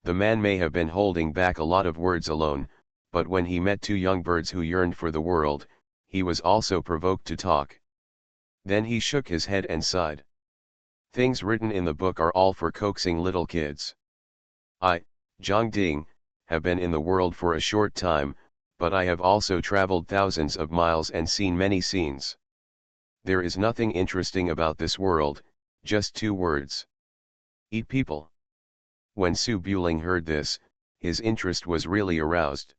The man may have been holding back a lot of words alone, but when he met 2 young birds who yearned for the world, he was also provoked to talk. Then he shook his head and sighed. "Things written in the book are all for coaxing little kids. I, Zhang Ding, have been in the world for a short time, but I have also traveled thousands of miles and seen many scenes. There is nothing interesting about this world, just 2 words. Eat people." When Su Buling heard this, his interest was really aroused.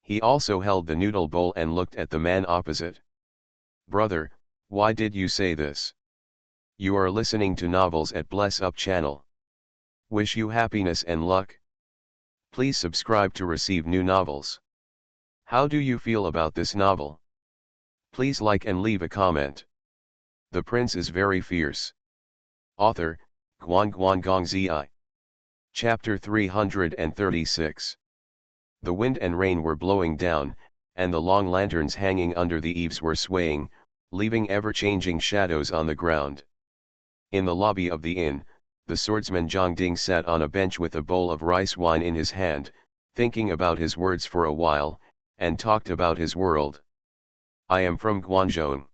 He also held the noodle bowl and looked at the man opposite. "Brother, why did you say this? You are listening to novels at Bless Up channel. Wish you happiness and luck. Please subscribe to receive new novels. How do you feel about this novel? Please like and leave a comment. The prince is very fierce." Author, Guan Guan Gong Zi. Chapter 336. The wind and rain were blowing down, and the long lanterns hanging under the eaves were swaying, leaving ever-changing shadows on the ground. In the lobby of the inn, the swordsman Zhang Ding sat on a bench with a bowl of rice wine in his hand, thinking about his words for a while, and talked about his world. I am from Guangzhou.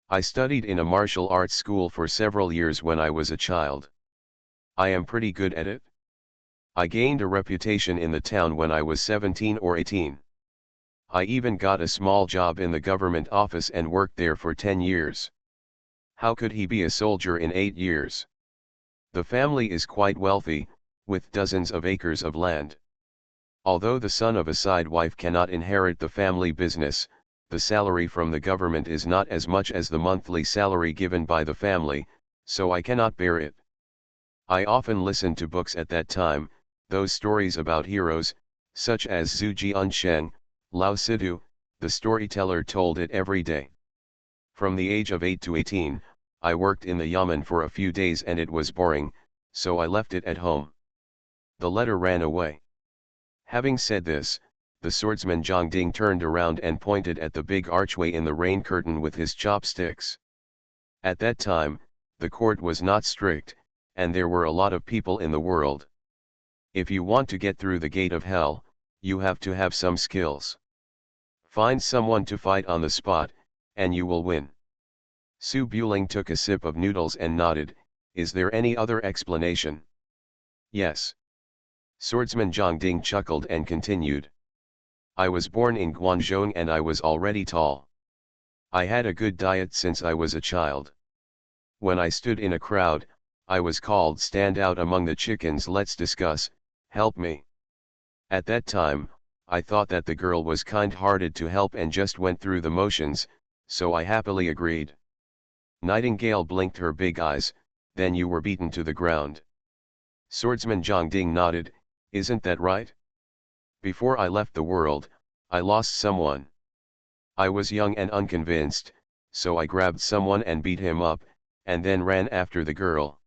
I studied in a martial arts school for several years when I was a child. I am pretty good at it. I gained a reputation in the town when I was 17 or 18. I even got a small job in the government office and worked there for 10 years. How could he be a soldier in 8 years? The family is quite wealthy, with dozens of acres of land. Although the son of a side wife cannot inherit the family business, the salary from the government is not as much as the monthly salary given by the family, so I cannot bear it. I often listened to books at that time, those stories about heroes, such as Zhu Jiansheng, Lao Situ, the storyteller told it every day. From the age of 8 to 18, I worked in the yamen for a few days and it was boring, so I left it at home. The letter ran away. Having said this, the swordsman Zhang Ding turned around and pointed at the big archway in the rain curtain with his chopsticks. At that time, the court was not strict, and there were a lot of people in the world. If you want to get through the gate of hell, you have to have some skills. Find someone to fight on the spot, and you will win. Su Buling took a sip of noodles and nodded. Is there any other explanation? Yes. Swordsman Zhang Ding chuckled and continued. I was born in Guangzhou and I was already tall. I had a good diet since I was a child. When I stood in a crowd, I was called stand out among the chickens. Let's discuss, help me. At that time, I thought that the girl was kind-hearted to help and just went through the motions, so I happily agreed. Nightingale blinked her big eyes. Then you were beaten to the ground. Swordsman Zhang Ding nodded. Isn't that right? Before I left the world, I lost someone. I was young and unconvinced, so I grabbed someone and beat him up, and then ran after the girl.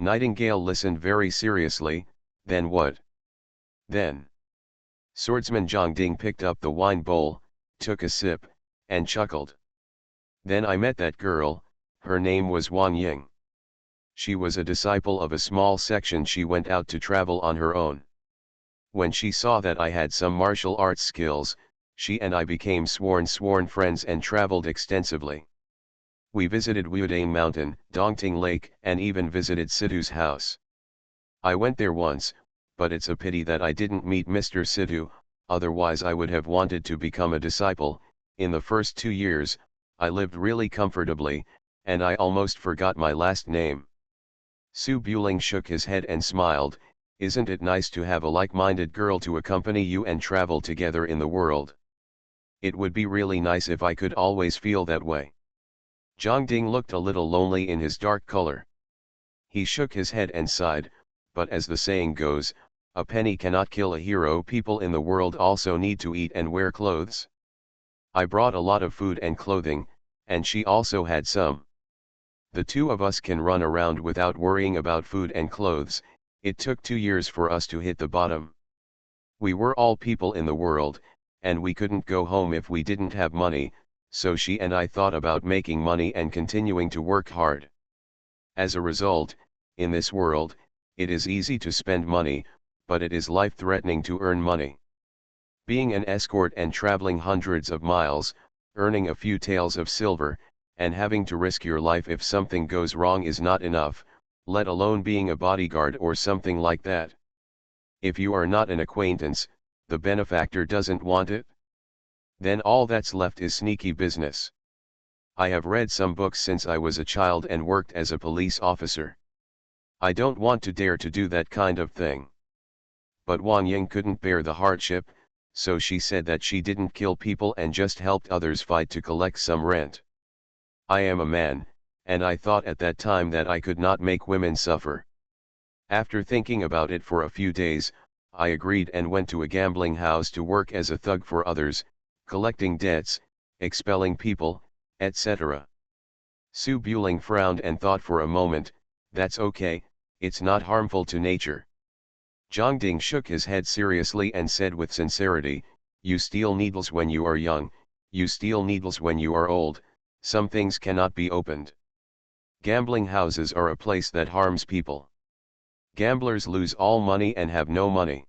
Nightingale listened very seriously. Then what? Then Swordsman Zhang Ding picked up the wine bowl, took a sip, and chuckled. Then I met that girl. Her name was Wang Ying. She was a disciple of a small section. She went out to travel on her own. When she saw that I had some martial arts skills, she and I became sworn friends and traveled extensively. We visited Wudang Mountain, Dongting Lake, and even visited Situ's house. I went there once, but it's a pity that I didn't meet Mr. Situ, otherwise I would have wanted to become a disciple. In the first 2 years, I lived really comfortably, and I almost forgot my last name. Su Buling shook his head and smiled. Isn't it nice to have a like-minded girl to accompany you and travel together in the world? It would be really nice if I could always feel that way. Zhang Ding looked a little lonely in his dark color. He shook his head and sighed, but as the saying goes, a penny cannot kill a hero. People in the world also need to eat and wear clothes. I brought a lot of food and clothing, and she also had some. The two of us can run around without worrying about food and clothes. It took 2 years for us to hit the bottom. We were all people in the world, and we couldn't go home if we didn't have money, so she and I thought about making money and continuing to work hard. As a result, in this world, it is easy to spend money, but it is life-threatening to earn money. Being an escort and traveling hundreds of miles, earning a few taels of silver, and having to risk your life if something goes wrong is not enough, let alone being a bodyguard or something like that. If you are not an acquaintance, the benefactor doesn't want it. Then all that's left is sneaky business. I have read some books since I was a child and worked as a police officer. I don't want to dare to do that kind of thing. But Wang Ying couldn't bear the hardship, so she said that she didn't kill people and just helped others fight to collect some rent. I am a man, and I thought at that time that I could not make women suffer. After thinking about it for a few days, I agreed and went to a gambling house to work as a thug for others, collecting debts, expelling people, etc. Su Buling frowned and thought for a moment. That's okay, it's not harmful to nature. Zhang Ding shook his head seriously and said with sincerity, you steal needles when you are young, you steal needles when you are old, some things cannot be opened. Gambling houses are a place that harms people. Gamblers lose all money and have no money.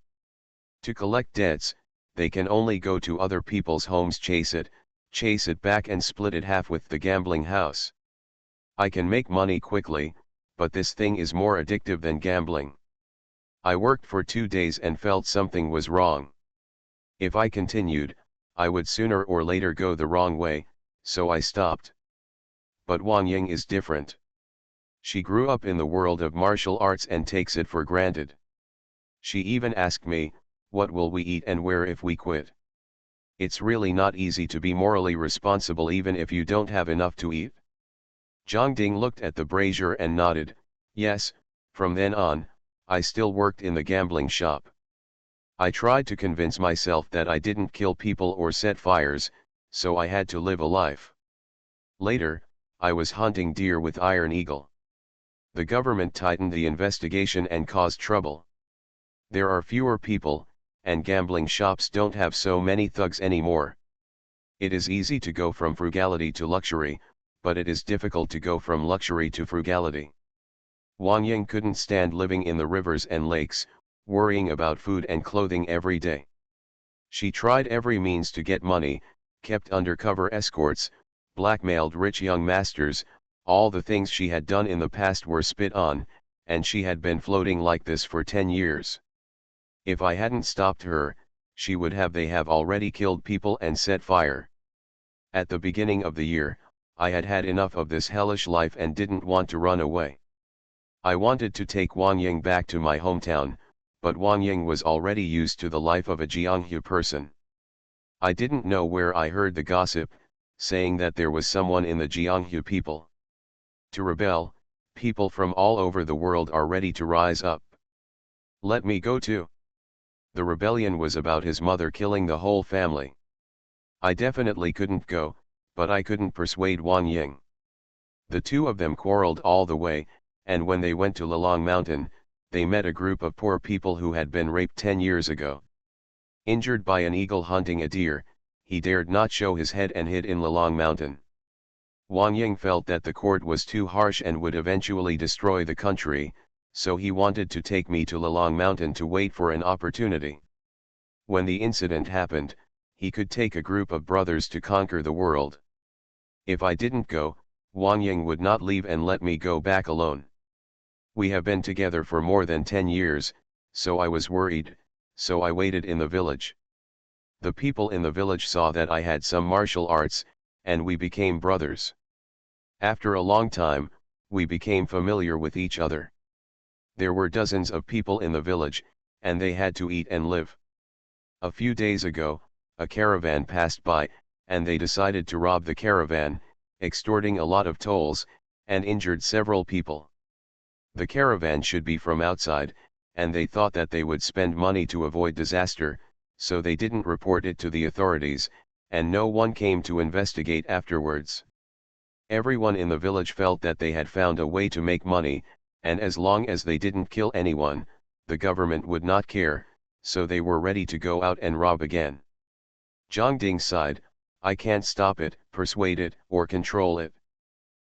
To collect debts, they can only go to other people's homes, chase it, chase it back and split it half with the gambling house. I can make money quickly, but this thing is more addictive than gambling. I worked for 2 days and felt something was wrong. If I continued, I would sooner or later go the wrong way, so I stopped. But Wang Ying is different. She grew up in the world of martial arts and takes it for granted. She even asked me, what will we eat and where if we quit? It's really not easy to be morally responsible even if you don't have enough to eat. Zhang Ding looked at the brazier and nodded, yes, from then on, I still worked in the gambling shop. I tried to convince myself that I didn't kill people or set fires, so I had to live a life. Later, I was hunting deer with Iron Eagle. The government tightened the investigation and caused trouble. There are fewer people, and gambling shops don't have so many thugs anymore. It is easy to go from frugality to luxury, but it is difficult to go from luxury to frugality. Wang Ying couldn't stand living in the rivers and lakes, worrying about food and clothing every day. She tried every means to get money, kept undercover escorts, blackmailed rich young masters. All the things she had done in the past were spit on, and she had been floating like this for 10 years. If I hadn't stopped her, they have already killed people and set fire. At the beginning of the year, I had had enough of this hellish life and didn't want to run away. I wanted to take Wang Ying back to my hometown, but Wang Ying was already used to the life of a Jianghu person. I didn't know where I heard the gossip, saying that there was someone in the Jianghu people to rebel. People from all over the world are ready to rise up. Let me go too. The rebellion was about his mother killing the whole family. I definitely couldn't go, but I couldn't persuade Wang Ying. The two of them quarreled all the way, and when they went to Lelong Mountain, they met a group of poor people who had been raped 10 years ago. Injured by an eagle hunting a deer, he dared not show his head and hid in Lelong Mountain. Wang Ying felt that the court was too harsh and would eventually destroy the country, so he wanted to take me to Lelong Mountain to wait for an opportunity. When the incident happened, he could take a group of brothers to conquer the world. If I didn't go, Wang Ying would not leave and let me go back alone. We have been together for more than 10 years, so I was worried, so I waited in the village. The people in the village saw that I had some martial arts, and we became brothers. After a long time, we became familiar with each other. There were dozens of people in the village, and they had to eat and live. A few days ago, a caravan passed by, and they decided to rob the caravan, extorting a lot of tolls, and injured several people. The caravan should be from outside, and they thought that they would spend money to avoid disaster, so they didn't report it to the authorities, and no one came to investigate afterwards. Everyone in the village felt that they had found a way to make money, and as long as they didn't kill anyone, the government would not care, so they were ready to go out and rob again. Zhang Ding sighed, I can't stop it, persuade it, or control it.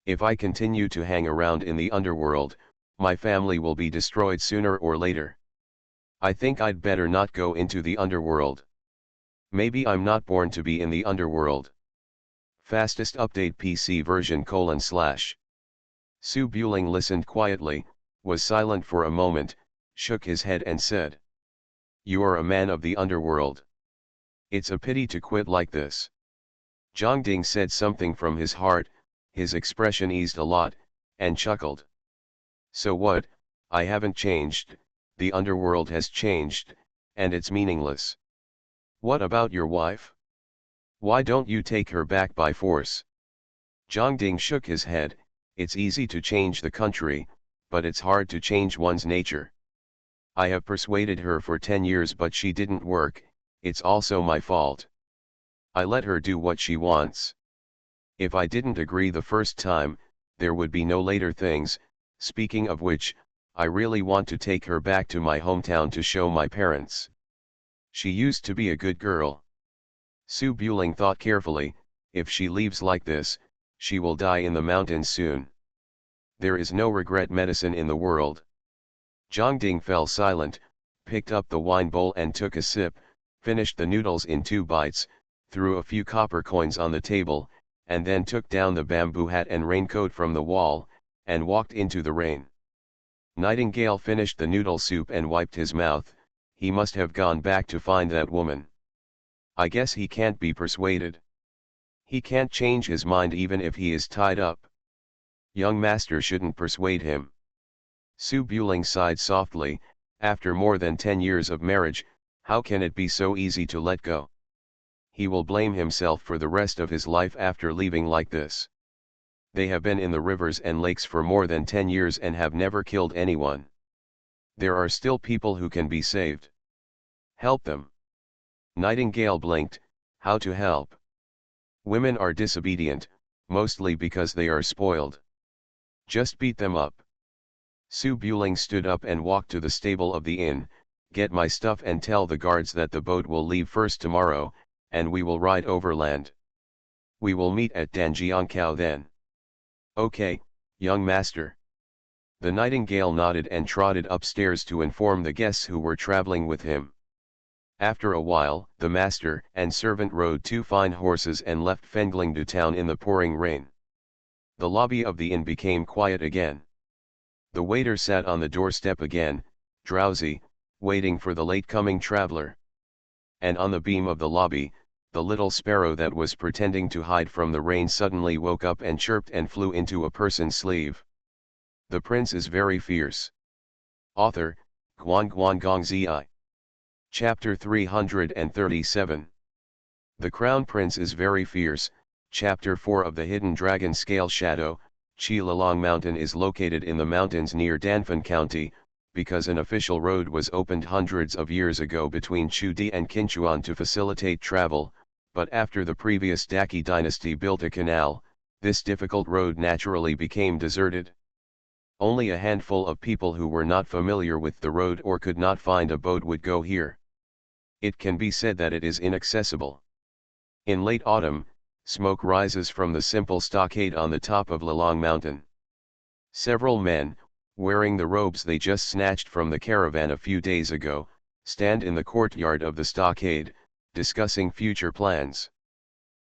If I continue to hang around in the underworld, my family will be destroyed sooner or later. I think I'd better not go into the underworld. Maybe I'm not born to be in the underworld. Fastest update PC version : Su Buling listened quietly, was silent for a moment, shook his head and said, You are a man of the underworld. It's a pity to quit like this. Zhang Ding said something from his heart, his expression eased a lot, and chuckled. So what? I haven't changed, the underworld has changed, and it's meaningless. What about your wife? Why don't you take her back by force? Zhang Ding shook his head, it's easy to change the country, but it's hard to change one's nature. I have persuaded her for 10 years but she didn't work, it's also my fault. I let her do what she wants. If I didn't agree the first time, there would be no later things. Speaking of which, I really want to take her back to my hometown to show my parents. She used to be a good girl. Su Buling thought carefully, if she leaves like this, she will die in the mountains soon. There is no regret medicine in the world. Zhang Ding fell silent, picked up the wine bowl and took a sip, finished the noodles in 2 bites, threw a few copper coins on the table, and then took down the bamboo hat and raincoat from the wall, and walked into the rain. Nightingale finished the noodle soup and wiped his mouth. He must have gone back to find that woman. I guess he can't be persuaded. He can't change his mind even if he is tied up. Young master shouldn't persuade him. Su Buling sighed softly. After more than 10 years of marriage, how can it be so easy to let go? He will blame himself for the rest of his life after leaving like this. They have been in the rivers and lakes for more than 10 years and have never killed anyone. There are still people who can be saved. Help them. Nightingale blinked. How to help? Women are disobedient, mostly because they are spoiled. Just beat them up. Su Buling stood up and walked to the stable of the inn. Get my stuff and tell the guards that the boat will leave first tomorrow, and we will ride overland. We will meet at Danjiangkou then. Okay, young master. The Nightingale nodded and trotted upstairs to inform the guests who were traveling with him. After a while, the master and servant rode 2 fine horses and left Fenglingdu town in the pouring rain. The lobby of the inn became quiet again. The waiter sat on the doorstep again, drowsy, waiting for the late-coming traveler. And on the beam of the lobby, the little sparrow that was pretending to hide from the rain suddenly woke up and chirped and flew into a person's sleeve. The prince is very fierce. Author, Guan Zi. Chapter 337. The Crown Prince is very fierce. Chapter 4 of the Hidden Dragon Scale Shadow. Chilalong Mountain is located in the mountains near Danfeng County, because an official road was opened hundreds of years ago between Chudi and Qinchuan to facilitate travel, but after the previous Daqi dynasty built a canal, this difficult road naturally became deserted. Only a handful of people who were not familiar with the road or could not find a boat would go here. It can be said that it is inaccessible. In late autumn, smoke rises from the simple stockade on the top of Lalong Mountain. Several men, wearing the robes they just snatched from the caravan a few days ago, stand in the courtyard of the stockade, discussing future plans.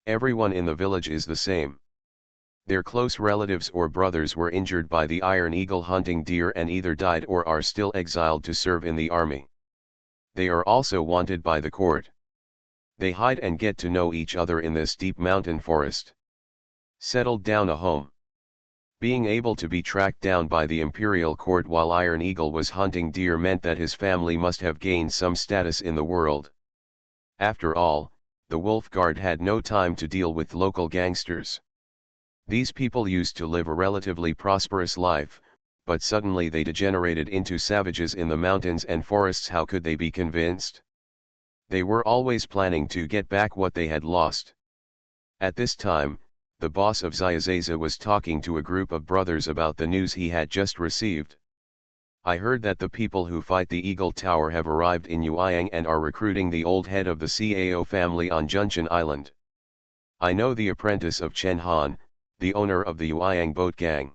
Everyone in the village is the same. Their close relatives or brothers were injured by the iron eagle hunting deer and either died or are still exiled to serve in the army. They are also wanted by the court. They hide and get to know each other in this deep mountain forest. Settled down a home. Being able to be tracked down by the imperial court while Iron Eagle was hunting deer meant that his family must have gained some status in the world. After all, the Wolf Guard had no time to deal with local gangsters. These people used to live a relatively prosperous life, but suddenly they degenerated into savages in the mountains and forests. How could they be convinced? They were always planning to get back what they had lost. At this time, the boss of Xiaozaza was talking to a group of brothers about the news he had just received. I heard that the people who fight the Eagle Tower have arrived in Yueyang and are recruiting the old head of the Cao family on Junshan Island. I know the apprentice of Chen Han, the owner of the Yueyang boat gang.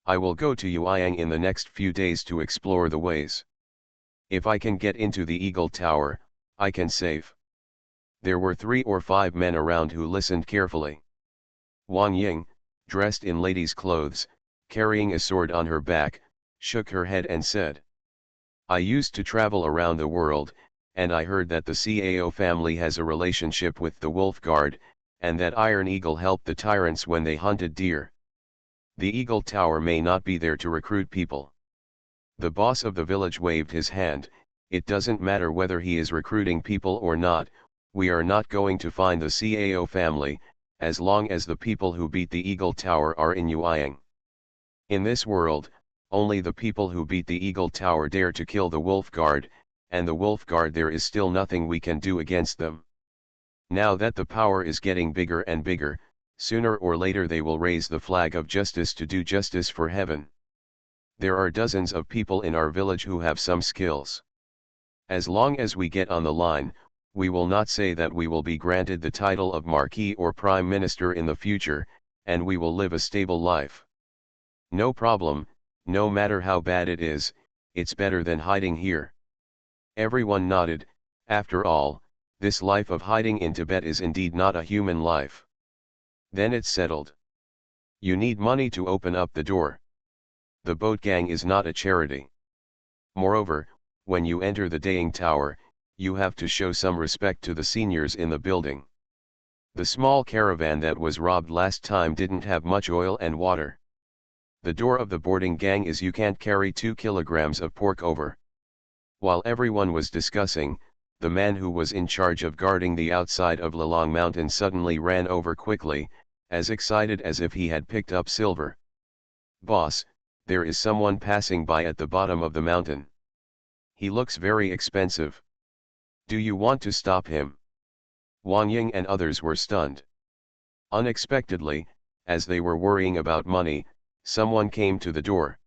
I will go to Yueyang in the next few days to explore the ways. If I can get into the Eagle Tower, I can save. There were 3 or 5 men around who listened carefully. Wang Ying, dressed in lady's clothes, carrying a sword on her back, shook her head and said, I used to travel around the world, and I heard that the Cao family has a relationship with the Wolf Guard, and that Iron Eagle helped the tyrants when they hunted deer. The Eagle Tower may not be there to recruit people. The boss of the village waved his hand. It doesn't matter whether he is recruiting people or not, we are not going to find the Cao family, as long as the people who beat the Eagle Tower are in Yueyang. In this world, only the people who beat the Eagle Tower dare to kill the Wolf Guard, and the Wolf Guard there is still nothing we can do against them. Now that the power is getting bigger and bigger, sooner or later they will raise the flag of justice to do justice for heaven. There are dozens of people in our village who have some skills. As long as we get on the line, we will not say that we will be granted the title of Marquis or Prime Minister in the future, and we will live a stable life. No problem, no matter how bad it is, it's better than hiding here. Everyone nodded. After all, This life of hiding in Tibet is indeed not a human life. Then it's settled. You need money to open up the door. The boat gang is not a charity. Moreover, when you enter the Daying Tower, you have to show some respect to the seniors in the building. The small caravan that was robbed last time didn't have much oil and water. The door of the boarding gang is you can't carry 2 kilograms of pork over. While everyone was discussing, the man who was in charge of guarding the outside of Lalong Mountain suddenly ran over quickly, as excited as if he had picked up silver. "Boss, there is someone passing by at the bottom of the mountain. He looks very expensive. Do you want to stop him?" Wang Ying and others were stunned. Unexpectedly, as they were worrying about money, someone came to the door.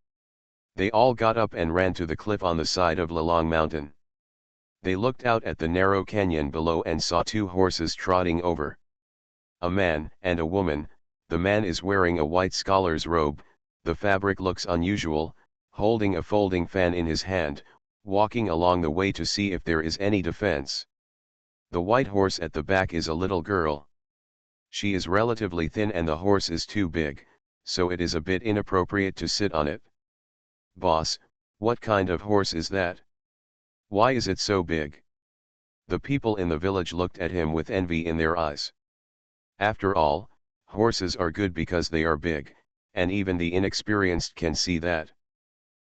They all got up and ran to the cliff on the side of Lalong Mountain. They looked out at the narrow canyon below and saw 2 horses trotting over. A man and a woman. The man is wearing a white scholar's robe, the fabric looks unusual, holding a folding fan in his hand, walking along the way to see if there is any defense. The white horse at the back is a little girl. She is relatively thin and the horse is too big, so it is a bit inappropriate to sit on it. "Boss, what kind of horse is that? Why is it so big?" The people in the village looked at him with envy in their eyes. After all, horses are good because they are big, and even the inexperienced can see that.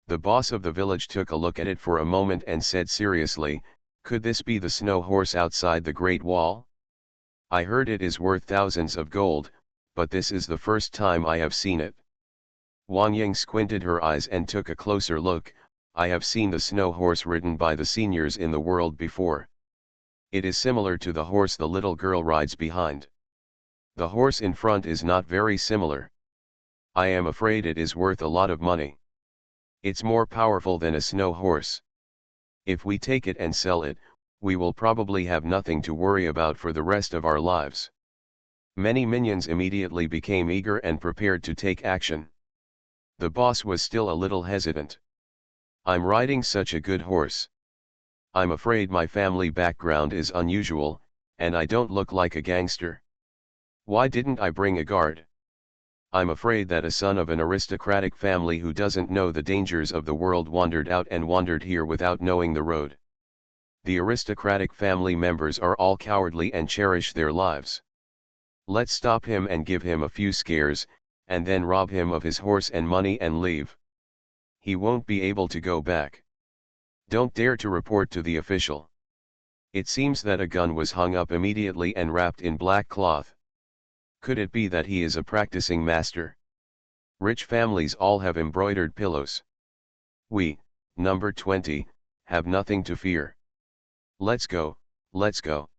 The boss of the village took a look at it for a moment and said seriously, "Could this be the snow horse outside the Great Wall? I heard it is worth thousands of gold, but this is the first time I have seen it." Wang Ying squinted her eyes and took a closer look. "I have seen the snow horse ridden by the seniors in the world before. It is similar to the horse the little girl rides behind. The horse in front is not very similar. I am afraid it is worth a lot of money. It's more powerful than a snow horse. If we take it and sell it, we will probably have nothing to worry about for the rest of our lives." Many minions immediately became eager and prepared to take action. The boss was still a little hesitant. "I'm riding such a good horse. I'm afraid my family background is unusual, and I don't look like a gangster. Why didn't I bring a guard? I'm afraid that a son of an aristocratic family who doesn't know the dangers of the world wandered out and wandered here without knowing the road. The aristocratic family members are all cowardly and cherish their lives. Let's stop him and give him a few scares, and then rob him of his horse and money and leave. He won't be able to go back. Don't dare to report to the official." It seems that a gun was hung up immediately and wrapped in black cloth. Could it be that he is a practicing master? Rich families all have embroidered pillows. We, number 20, have nothing to fear. Let's go, let's go.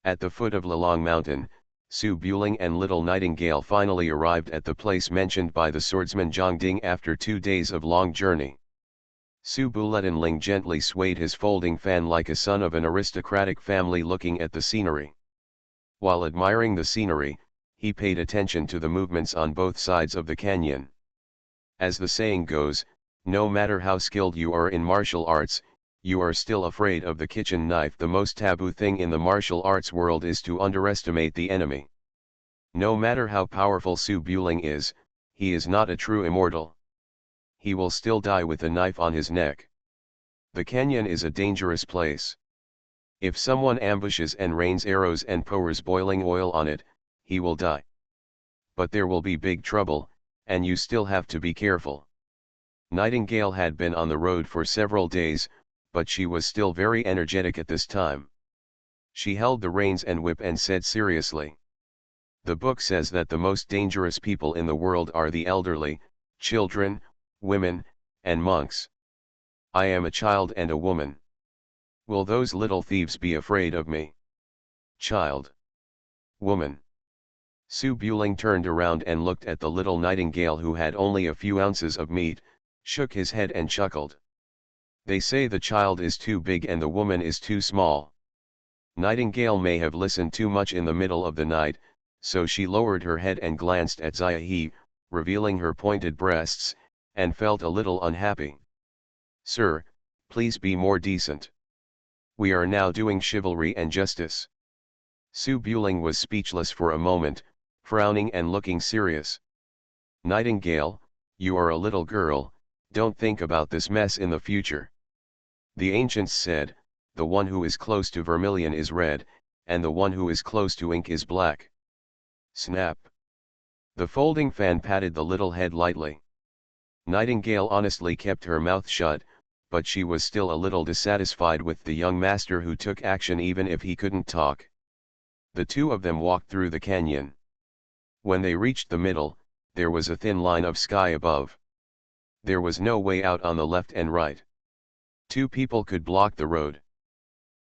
At the foot of Lalong Mountain, Su Buling and Little Nightingale finally arrived at the place mentioned by the swordsman Zhang Ding after 2 days of long journey. Su Buletinling gently swayed his folding fan like a son of an aristocratic family looking at the scenery. While admiring the scenery, he paid attention to the movements on both sides of the canyon. As the saying goes, no matter how skilled you are in martial arts, you are still afraid of the kitchen knife. The most taboo thing in the martial arts world is to underestimate the enemy. No matter how powerful Su Buling is, he is not a true immortal. He will still die with a knife on his neck. The canyon is a dangerous place. If someone ambushes and rains arrows and pours boiling oil on it, he will die. But there will be big trouble, and you still have to be careful. Nightingale had been on the road for several days, but she was still very energetic at this time. She held the reins and whip and said seriously, "The book says that the most dangerous people in the world are the elderly, children, women, and monks. I am a child and a woman. Will those little thieves be afraid of me?" Child. Woman. Su Buling turned around and looked at the little nightingale who had only a few ounces of meat, shook his head and chuckled. "They say the child is too big and the woman is too small." Nightingale may have listened too much in the middle of the night, so she lowered her head and glanced at Ziahe, revealing her pointed breasts, and felt a little unhappy. "Sir, please be more decent. We are now doing chivalry and justice. Su Buling was speechless for a moment, frowning and looking serious. Nightingale, you are a little girl, don't think about this mess in the future. The ancients said, the one who is close to vermilion is red, and the one who is close to ink is black. Snap. The folding fan patted the little head lightly. Nightingale honestly kept her mouth shut, but she was still a little dissatisfied with the young master who took action even if he couldn't talk. The two of them walked through the canyon. When they reached the middle, there was a thin line of sky above. There was no way out on the left and right. Two people could block the road.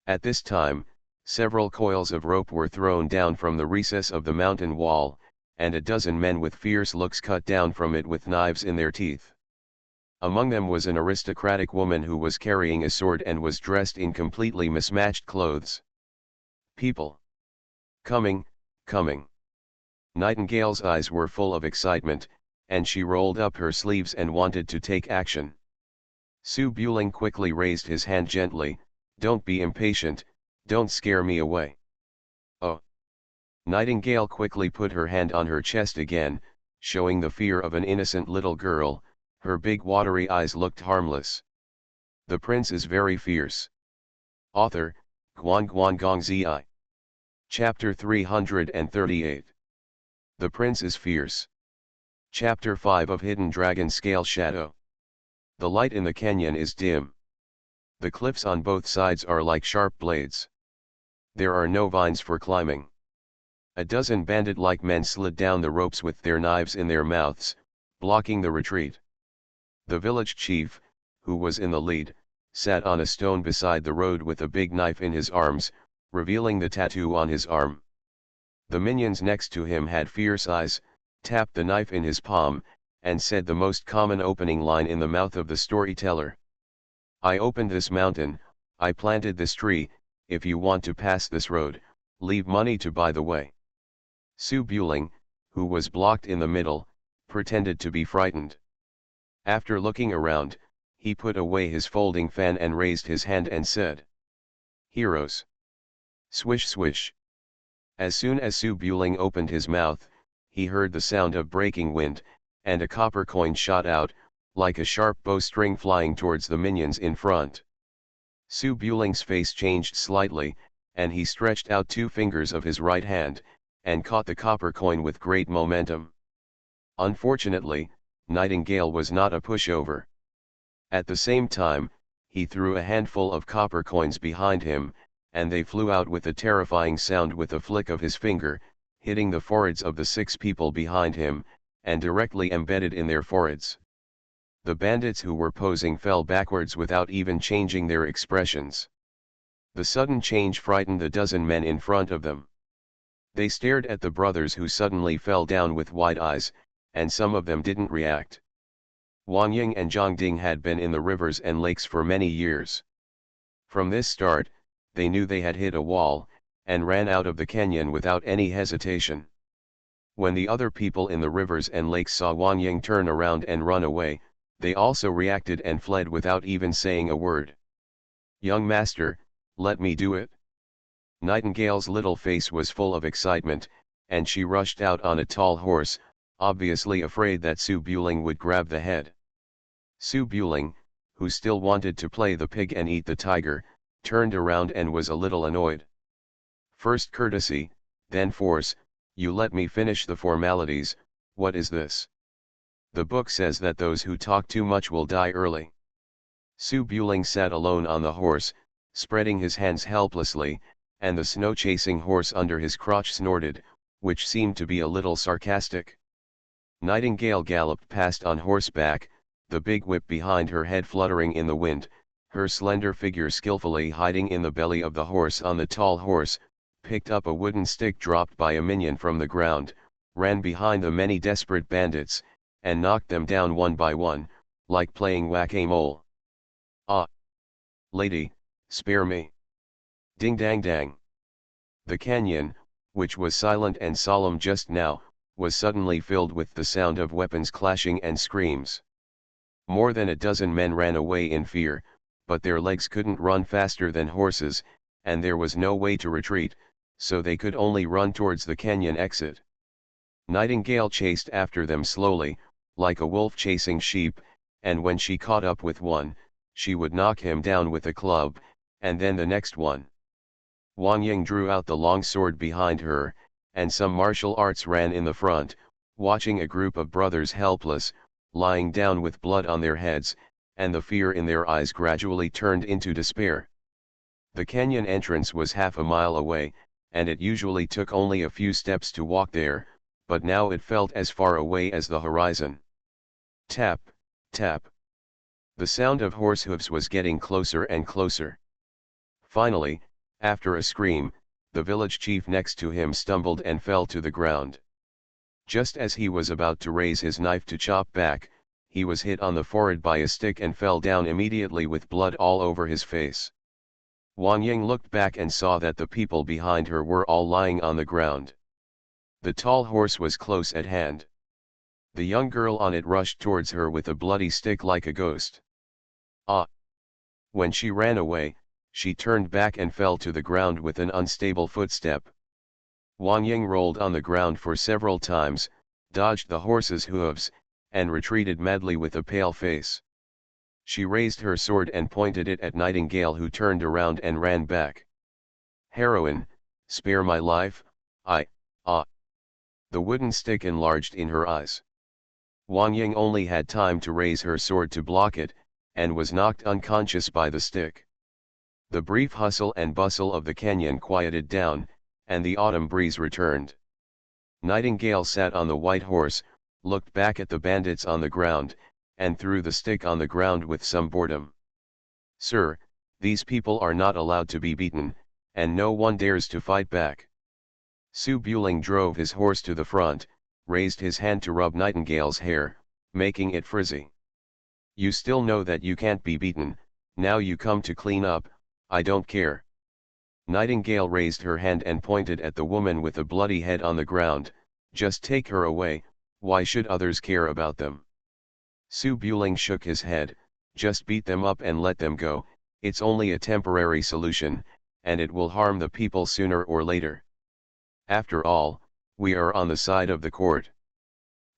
At this time, several coils of rope were thrown down from the recess of the mountain wall, and a dozen men with fierce looks cut down from it with knives in their teeth. Among them was an aristocratic woman who was carrying a sword and was dressed in completely mismatched clothes. People. Coming, coming. Nightingale's eyes were full of excitement, and she rolled up her sleeves and wanted to take action. Su Buling quickly raised his hand gently, don't be impatient, don't scare me away. Oh. Nightingale quickly put her hand on her chest again, showing the fear of an innocent little girl. Her big watery eyes looked harmless. The prince is very fierce. Author, Guan Guan Gong Zi. Chapter 338. The Prince is Fierce. Chapter 5 of Hidden Dragon Scale Shadow. The light in the canyon is dim. The cliffs on both sides are like sharp blades. There are no vines for climbing. A dozen bandit-like men slid down the ropes with their knives in their mouths, blocking the retreat. The village chief, who was in the lead, sat on a stone beside the road with a big knife in his arms, revealing the tattoo on his arm. The minions next to him had fierce eyes, tapped the knife in his palm, and said the most common opening line in the mouth of the storyteller. I opened this mountain, I planted this tree, if you want to pass this road, leave money to buy the way. Su Buling, who was blocked in the middle, pretended to be frightened. After looking around, he put away his folding fan and raised his hand and said, Heroes! Swish swish. As soon as Su Buling opened his mouth, he heard the sound of breaking wind, and a copper coin shot out, like a sharp bowstring flying towards the minions in front. Su Buling's face changed slightly, and he stretched out two fingers of his right hand, and caught the copper coin with great momentum. Unfortunately, Nightingale was not a pushover. At the same time, he threw a handful of copper coins behind him, and they flew out with a terrifying sound with a flick of his finger, hitting the foreheads of the 6 people behind him, and directly embedded in their foreheads. The bandits who were posing fell backwards without even changing their expressions. The sudden change frightened the dozen men in front of them. They stared at the brothers who suddenly fell down with wide eyes, and some of them didn't react. Wang Ying and Zhang Ding had been in the rivers and lakes for many years. From this start, they knew they had hit a wall, and ran out of the canyon without any hesitation. When the other people in the rivers and lakes saw Wang Ying turn around and run away, they also reacted and fled without even saying a word. Young master, let me do it. Nightingale's little face was full of excitement, and she rushed out on a tall horse, obviously afraid that Su Buling would grab the head. Su Buling, who still wanted to play the pig and eat the tiger, turned around and was a little annoyed. First courtesy, then force, you let me finish the formalities, what is this? The book says that those who talk too much will die early. Su Buling sat alone on the horse, spreading his hands helplessly, and the snow-chasing horse under his crotch snorted, which seemed to be a little sarcastic. Nightingale galloped past on horseback, the big whip behind her head fluttering in the wind, her slender figure skillfully hiding in the belly of the horse. On the tall horse, picked up a wooden stick dropped by a minion from the ground, ran behind the many desperate bandits, and knocked them down one by one, like playing whack-a-mole. Ah! Lady, spare me! Ding dang dang! The canyon, which was silent and solemn just now, was suddenly filled with the sound of weapons clashing and screams. More than a dozen men ran away in fear, but their legs couldn't run faster than horses, and there was no way to retreat, so they could only run towards the canyon exit. Nightingale chased after them slowly, like a wolf chasing sheep, and when she caught up with one, she would knock him down with a club, and then the next one. Wang Ying drew out the long sword behind her, and some martial arts ran in the front, watching a group of brothers helpless, lying down with blood on their heads, and the fear in their eyes gradually turned into despair. The canyon entrance was half a mile away, and it usually took only a few steps to walk there, but now it felt as far away as the horizon. Tap, tap. The sound of horse hooves was getting closer and closer. Finally, after a scream, the village chief next to him stumbled and fell to the ground. Just as he was about to raise his knife to chop back, he was hit on the forehead by a stick and fell down immediately with blood all over his face. Wang Ying looked back and saw that the people behind her were all lying on the ground. The tall horse was close at hand. The young girl on it rushed towards her with a bloody stick like a ghost. Ah! When she ran away, she turned back and fell to the ground with an unstable footstep. Wang Ying rolled on the ground for several times, dodged the horse's hooves, and retreated madly with a pale face. She raised her sword and pointed it at Nightingale, who turned around and ran back. "Heroine, spare my life, ah!" The wooden stick enlarged in her eyes. Wang Ying only had time to raise her sword to block it, and was knocked unconscious by the stick. The brief hustle and bustle of the canyon quieted down, and the autumn breeze returned. Nightingale sat on the white horse, looked back at the bandits on the ground, and threw the stick on the ground with some boredom. "Sir, these people are not allowed to be beaten, and no one dares to fight back." Su Buling drove his horse to the front, raised his hand to rub Nightingale's hair, making it frizzy. "You still know that you can't be beaten, now you come to clean up, I don't care." Nightingale raised her hand and pointed at the woman with a bloody head on the ground. "Just take her away, why should others care about them?" Su Buling shook his head. "Just beat them up and let them go, it's only a temporary solution, and it will harm the people sooner or later. After all, we are on the side of the court.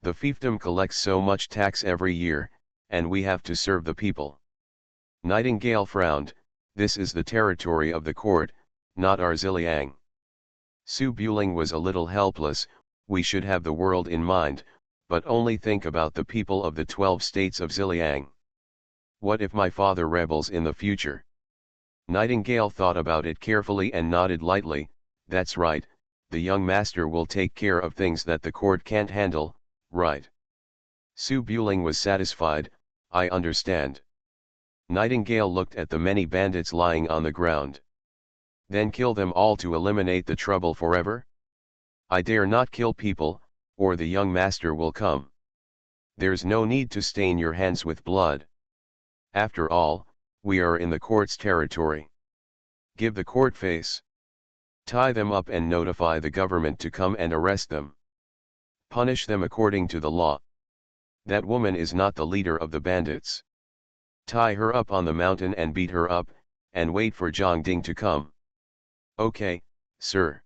The fiefdom collects so much tax every year, and we have to serve the people." Nightingale frowned. "This is the territory of the court, not our Ziliang." Su Buling was a little helpless. "We should have the world in mind, but only think about the people of the 12 states of Ziliang. What if my father rebels in the future?" Nightingale thought about it carefully and nodded lightly. "That's right, the young master will take care of things that the court can't handle, right?" Su Buling was satisfied. "I understand." Nightingale looked at the many bandits lying on the ground. "Then kill them all to eliminate the trouble forever?" "I dare not kill people, or the young master will come. There's no need to stain your hands with blood. After all, we are in the court's territory. Give the court face. Tie them up and notify the government to come and arrest them. Punish them according to the law. That woman is not the leader of the bandits. Tie her up on the mountain and beat her up, and wait for Zhang Ding to come." "Okay, sir."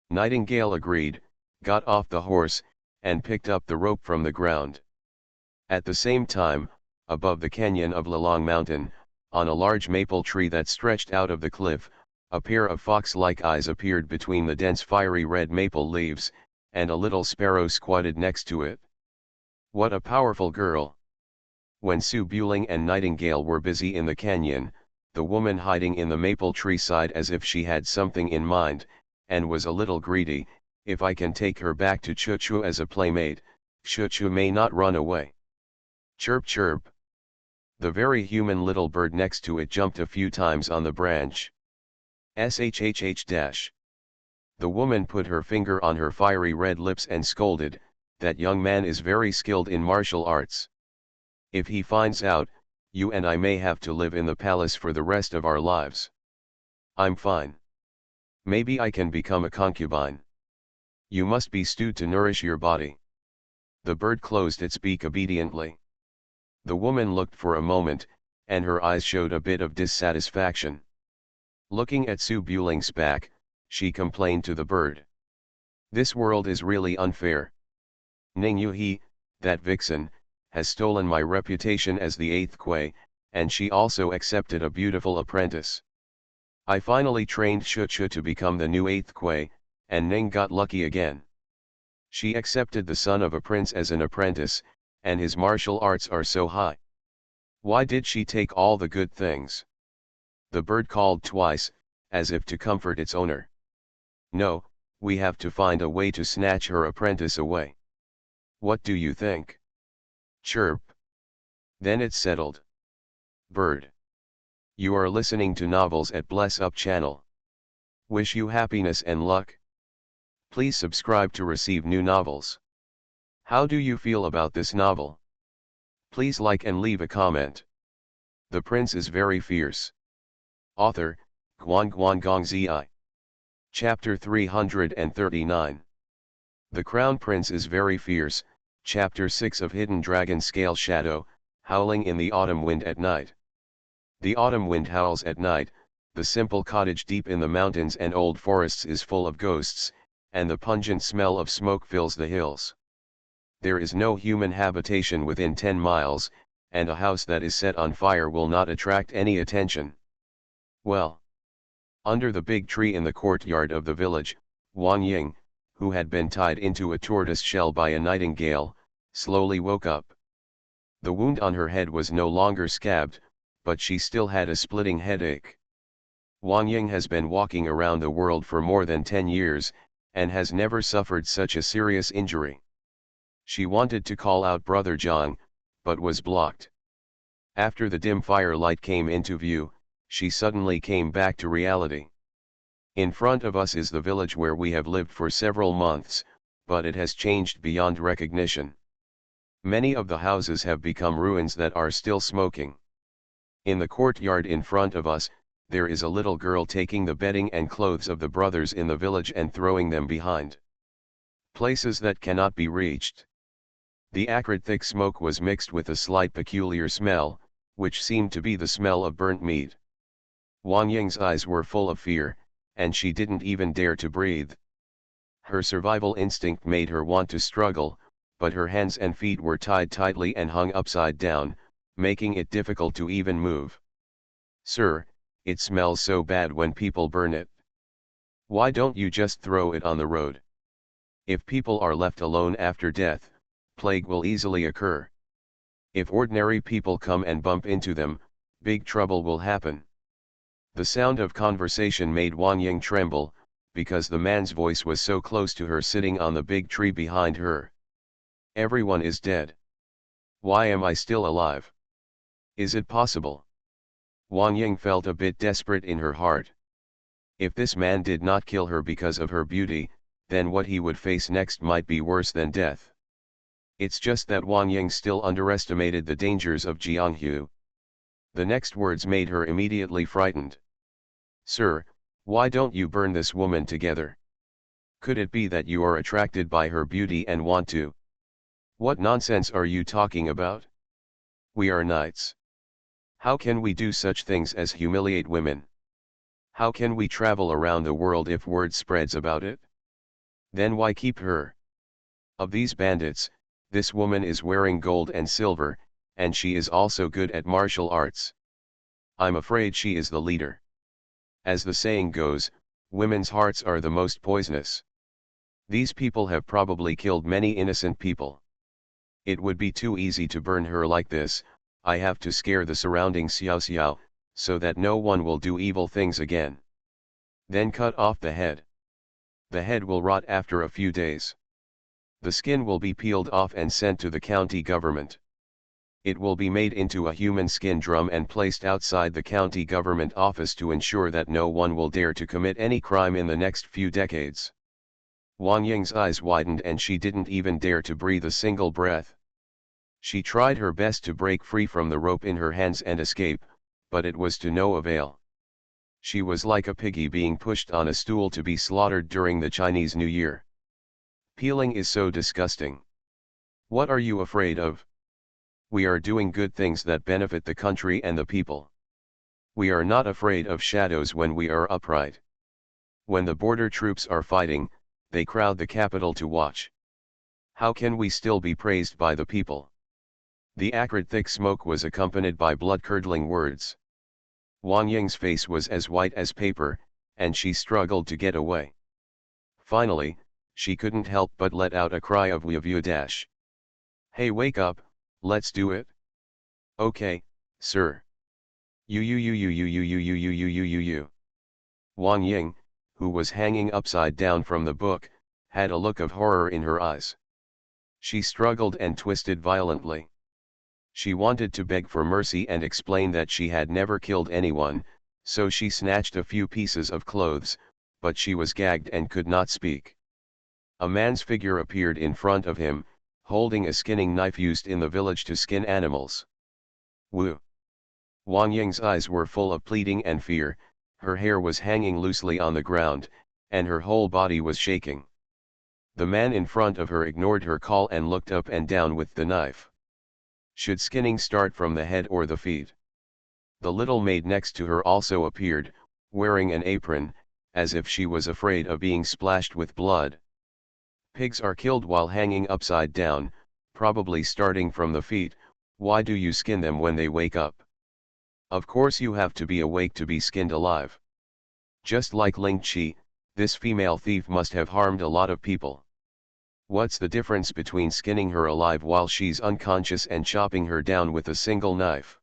Nightingale agreed, got off the horse, and picked up the rope from the ground. At the same time, above the canyon of Lelong Mountain, on a large maple tree that stretched out of the cliff, a pair of fox-like eyes appeared between the dense fiery red maple leaves, and a little sparrow squatted next to it. "What a powerful girl!" When Su Buling and Nightingale were busy in the canyon, the woman hiding in the maple tree sighed as if she had something in mind, and was a little greedy. "If I can take her back to Chuchu as a playmate, Chuchu may not run away." Chirp chirp. The very human little bird next to it jumped a few times on the branch. Shhh. The woman put her finger on her fiery red lips and scolded, "That young man is very skilled in martial arts. If he finds out, you and I may have to live in the palace for the rest of our lives. I'm fine. Maybe I can become a concubine. You must be stewed to nourish your body." The bird closed its beak obediently. The woman looked for a moment, and her eyes showed a bit of dissatisfaction. Looking at Su Buling's back, she complained to the bird. "This world is really unfair. Ning Yuhi, that vixen, has stolen my reputation as the eighth Kuei, and she also accepted a beautiful apprentice. I finally trained Shu to become the new eighth Kuei, and Ning got lucky again. She accepted the son of a prince as an apprentice, and his martial arts are so high. Why did she take all the good things?" The bird called twice, as if to comfort its owner. "No, we have to find a way to snatch her apprentice away. What do you think?" Chirp. Then it's settled. Bird. You are listening to novels at Bless Up channel. Wish you happiness and luck. Please subscribe to receive new novels. How do you feel about this novel? Please like and leave a comment. The Prince is Very Fierce. Author, Guan Guan Gong Zi. Chapter 339. The Crown Prince is Very Fierce, Chapter 6 of Hidden Dragon Scale Shadow, Howling in the Autumn Wind at Night. The autumn wind howls at night, the simple cottage deep in the mountains and old forests is full of ghosts, and the pungent smell of smoke fills the hills. There is no human habitation within 10 miles, and a house that is set on fire will not attract any attention. Well. Under the big tree in the courtyard of the village, Wang Ying, who had been tied into a tortoise shell by a nightingale, slowly woke up. The wound on her head was no longer scabbed, but she still had a splitting headache. Wang Ying has been walking around the world for more than 10 years, and has never suffered such a serious injury. She wanted to call out Brother Zhang, but was blocked. After the dim firelight came into view, she suddenly came back to reality. In front of us is the village where we have lived for several months, but it has changed beyond recognition. Many of the houses have become ruins that are still smoking. In the courtyard in front of us, there is a little girl taking the bedding and clothes of the brothers in the village and throwing them behind places that cannot be reached. The acrid thick smoke was mixed with a slight peculiar smell, which seemed to be the smell of burnt meat. Wang Ying's eyes were full of fear, and she didn't even dare to breathe. Her survival instinct made her want to struggle, but her hands and feet were tied tightly and hung upside down, making it difficult to even move. "Sir, it smells so bad when people burn it. Why don't you just throw it on the road? If people are left alone after death, plague will easily occur. If ordinary people come and bump into them, big trouble will happen." The sound of conversation made Wang Ying tremble, because the man's voice was so close to her sitting on the big tree behind her. "Everyone is dead. Why am I still alive? Is it possible?" Wang Ying felt a bit desperate in her heart. If this man did not kill her because of her beauty, then what he would face next might be worse than death. It's just that Wang Ying still underestimated the dangers of Jianghu. The next words made her immediately frightened. "Sir, why don't you burn this woman together? Could it be that you are attracted by her beauty and want to?" "What nonsense are you talking about? We are knights. How can we do such things as humiliate women? How can we travel around the world if word spreads about it? Then why keep her? Of these bandits, this woman is wearing gold and silver, and she is also good at martial arts. I'm afraid she is the leader. As the saying goes, women's hearts are the most poisonous. These people have probably killed many innocent people. It would be too easy to burn her like this. I have to scare the surrounding Xiao, so that no one will do evil things again. Then cut off the head. The head will rot after a few days. The skin will be peeled off and sent to the county government. It will be made into a human skin drum and placed outside the county government office to ensure that no one will dare to commit any crime in the next few decades." Wang Ying's eyes widened and she didn't even dare to breathe a single breath. She tried her best to break free from the rope in her hands and escape, but it was to no avail. She was like a piggy being pushed on a stool to be slaughtered during the Chinese New Year. Peeling is so disgusting. What are you afraid of? We are doing good things that benefit the country and the people. We are not afraid of shadows when we are upright. When the border troops are fighting, they crowd the capital to watch. How can we still be praised by the people? The acrid thick smoke was accompanied by blood-curdling words. Wang Ying's face was as white as paper, and she struggled to get away. Finally, she couldn't help but let out a cry of "Wee dash. Hey, wake up, let's do it." "Okay, sir." You. Wang Ying, who was hanging upside down from the book, had a look of horror in her eyes. She struggled and twisted violently. She wanted to beg for mercy and explain that she had never killed anyone, so she snatched a few pieces of clothes, but she was gagged and could not speak. A man's figure appeared in front of him, holding a skinning knife used in the village to skin animals. Woo! Wang Ying's eyes were full of pleading and fear, her hair was hanging loosely on the ground, and her whole body was shaking. The man in front of her ignored her call and looked up and down with the knife. Should skinning start from the head or the feet? The little maid next to her also appeared, wearing an apron, as if she was afraid of being splashed with blood. Pigs are killed while hanging upside down, probably starting from the feet. Why do you skin them when they wake up? Of course you have to be awake to be skinned alive. Just like Ling Chi, this female thief must have harmed a lot of people. What's the difference between skinning her alive while she's unconscious and chopping her down with a single knife?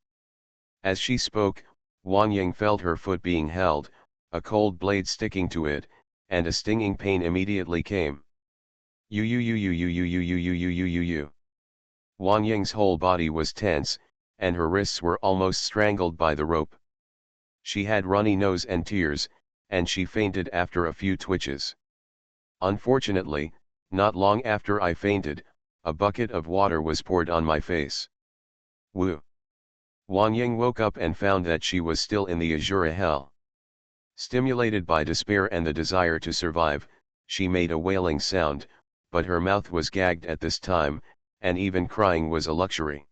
As she spoke, Wang Ying felt her foot being held, a cold blade sticking to it, and a stinging pain immediately came. Wang Ying's whole body was tense, and her wrists were almost strangled by the rope. She had runny nose and tears, and she fainted after a few twitches. Unfortunately, not long after I fainted, a bucket of water was poured on my face. Woo! Wang Ying woke up and found that she was still in the Azura hell. Stimulated by despair and the desire to survive, she made a wailing sound, but her mouth was gagged at this time, and even crying was a luxury.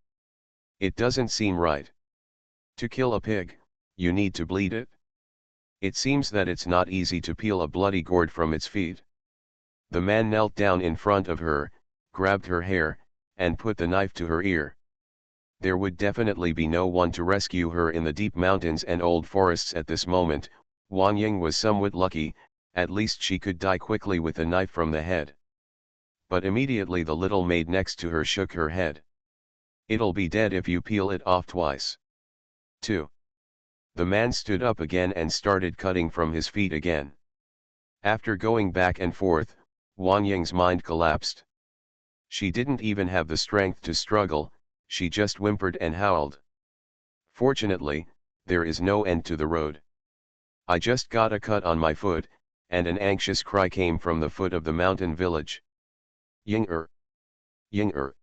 It doesn't seem right. To kill a pig, you need to bleed it? It seems that it's not easy to peel a bloody gourd from its feet. The man knelt down in front of her, grabbed her hair, and put the knife to her ear. There would definitely be no one to rescue her in the deep mountains and old forests at this moment. Wang Ying was somewhat lucky, at least she could die quickly with a knife from the head. But immediately the little maid next to her shook her head. "It'll be dead if you peel it off twice." 2. The man stood up again and started cutting from his feet again. After going back and forth, Wang Ying's mind collapsed. She didn't even have the strength to struggle, she just whimpered and howled. Fortunately, there is no end to the road. I just got a cut on my foot, and an anxious cry came from the foot of the mountain village. Ying-er! Ying-er!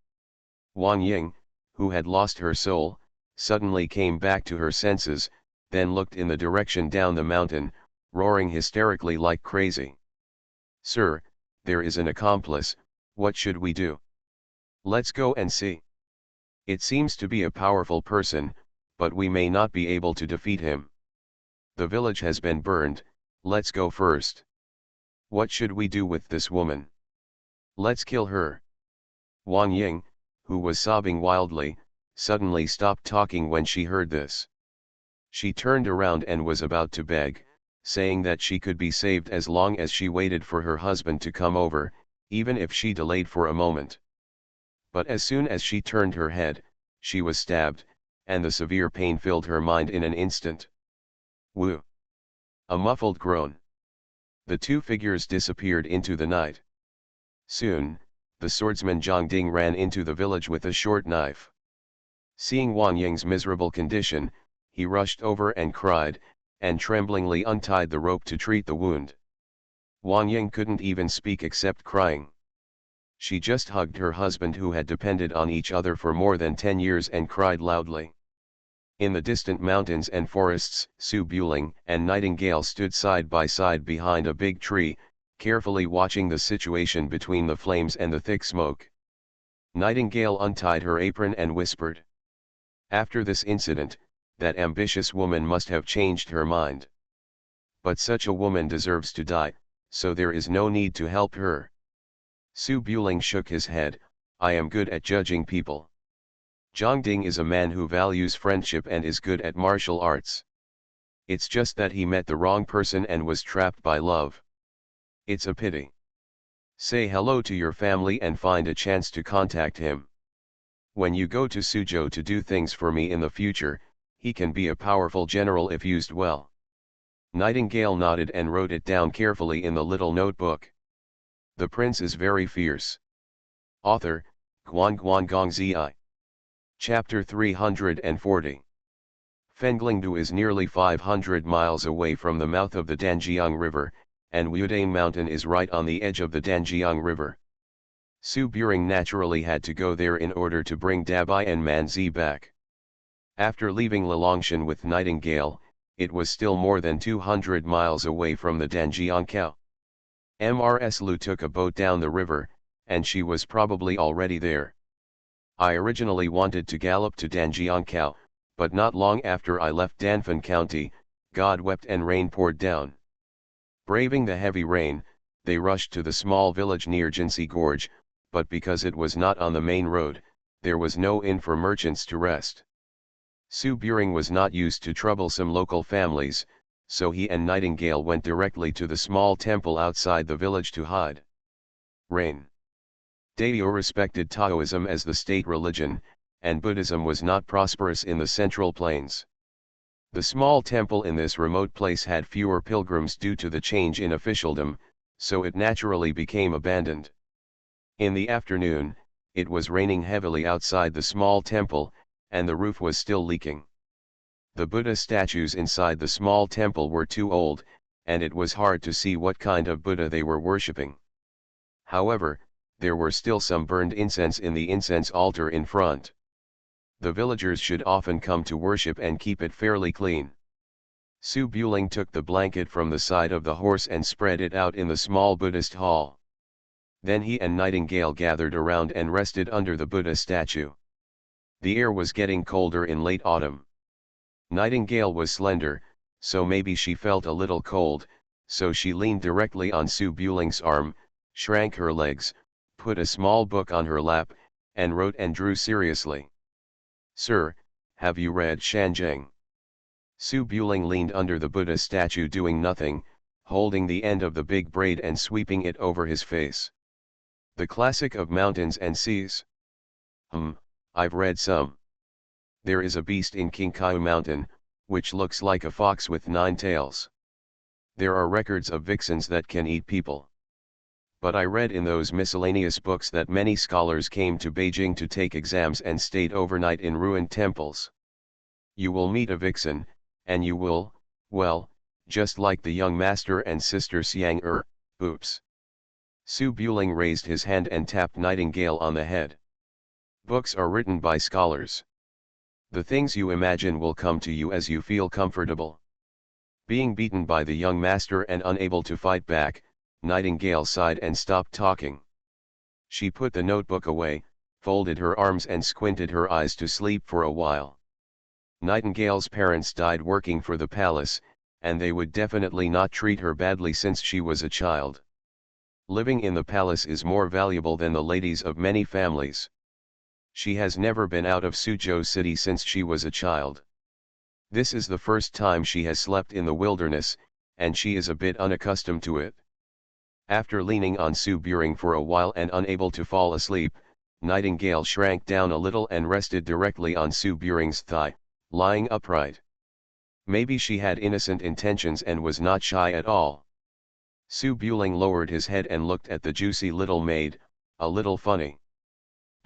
Wang Ying, who had lost her soul, suddenly came back to her senses, then looked in the direction down the mountain, roaring hysterically like crazy. "Sir, there is an accomplice, what should we do? Let's go and see. It seems to be a powerful person, but we may not be able to defeat him. The village has been burned, let's go first. What should we do with this woman? Let's kill her." Wang Ying, who was sobbing wildly, suddenly stopped talking when she heard this. She turned around and was about to beg, saying that she could be saved as long as she waited for her husband to come over, even if she delayed for a moment. But as soon as she turned her head, she was stabbed, and the severe pain filled her mind in an instant. Woo! A muffled groan. The two figures disappeared into the night. Soon, the swordsman Zhang Ding ran into the village with a short knife. Seeing Wang Ying's miserable condition, he rushed over and cried, and tremblingly untied the rope to treat the wound. Wang Ying couldn't even speak except crying. She just hugged her husband who had depended on each other for more than 10 years and cried loudly. In the distant mountains and forests, Su Buling and Nightingale stood side by side behind a big tree, carefully watching the situation between the flames and the thick smoke. Nightingale untied her apron and whispered. After this incident, that ambitious woman must have changed her mind. But such a woman deserves to die, so there is no need to help her. Su Buling shook his head. I am good at judging people. Zhang Ding is a man who values friendship and is good at martial arts. It's just that he met the wrong person and was trapped by love. It's a pity. Say hello to your family and find a chance to contact him. When you go to Suzhou to do things for me in the future, he can be a powerful general if used well. Nightingale nodded and wrote it down carefully in the little notebook. The prince is very fierce. Author, Guan Gongzi. Chapter 340. Fenglingdu is nearly 500 miles away from the mouth of the Danjiang River, and Wudane Mountain is right on the edge of the Danjiang River. Su Buring naturally had to go there in order to bring Dabai and Manzi back. After leaving Lilongshan with Nightingale, it was still more than 200 miles away from the Danjiangkou. Mrs. Lu took a boat down the river, and she was probably already there. I originally wanted to gallop to Danjiangkou, but not long after I left Danfeng County, God wept and rain poured down. Braving the heavy rain, they rushed to the small village near Jinsi Gorge, but because it was not on the main road, there was no inn for merchants to rest. Su Buring was not used to troublesome local families, so he and Nightingale went directly to the small temple outside the village to hide. Rain. Daewoo respected Taoism as the state religion, and Buddhism was not prosperous in the Central Plains. The small temple in this remote place had fewer pilgrims due to the change in officialdom, so it naturally became abandoned. In the afternoon, it was raining heavily outside the small temple, and the roof was still leaking. The Buddha statues inside the small temple were too old, and it was hard to see what kind of Buddha they were worshipping. However, there were still some burned incense in the incense altar in front. The villagers should often come to worship and keep it fairly clean. Su Buling took the blanket from the side of the horse and spread it out in the small Buddhist hall. Then he and Nightingale gathered around and rested under the Buddha statue. The air was getting colder in late autumn. Nightingale was slender, so maybe she felt a little cold, so she leaned directly on Su Buling's arm, shrank her legs, put a small book on her lap, and wrote and drew seriously. Sir, have you read Shanzheng? Su Buling leaned under the Buddha statue doing nothing, holding the end of the big braid and sweeping it over his face. The classic of mountains and seas. I've read some. There is a beast in Qingkai Mountain, which looks like a fox with 9 tails. There are records of vixens that can eat people. But I read in those miscellaneous books that many scholars came to Beijing to take exams and stayed overnight in ruined temples. You will meet a vixen, and you will, well, just like the young master and sister Xiang oops. Su Buling raised his hand and tapped Nightingale on the head. Books are written by scholars. The things you imagine will come to you as you feel comfortable. Being beaten by the young master and unable to fight back, Nightingale sighed and stopped talking. She put the notebook away, folded her arms and squinted her eyes to sleep for a while. Nightingale's parents died working for the palace, and they would definitely not treat her badly since she was a child. Living in the palace is more valuable than the ladies of many families. She has never been out of Suzhou City since she was a child. This is the first time she has slept in the wilderness, and she is a bit unaccustomed to it. After leaning on Su Buring for a while and unable to fall asleep, Nightingale shrank down a little and rested directly on Su Buring's thigh, lying upright. Maybe she had innocent intentions and was not shy at all. Su Buling lowered his head and looked at the juicy little maid, a little funny.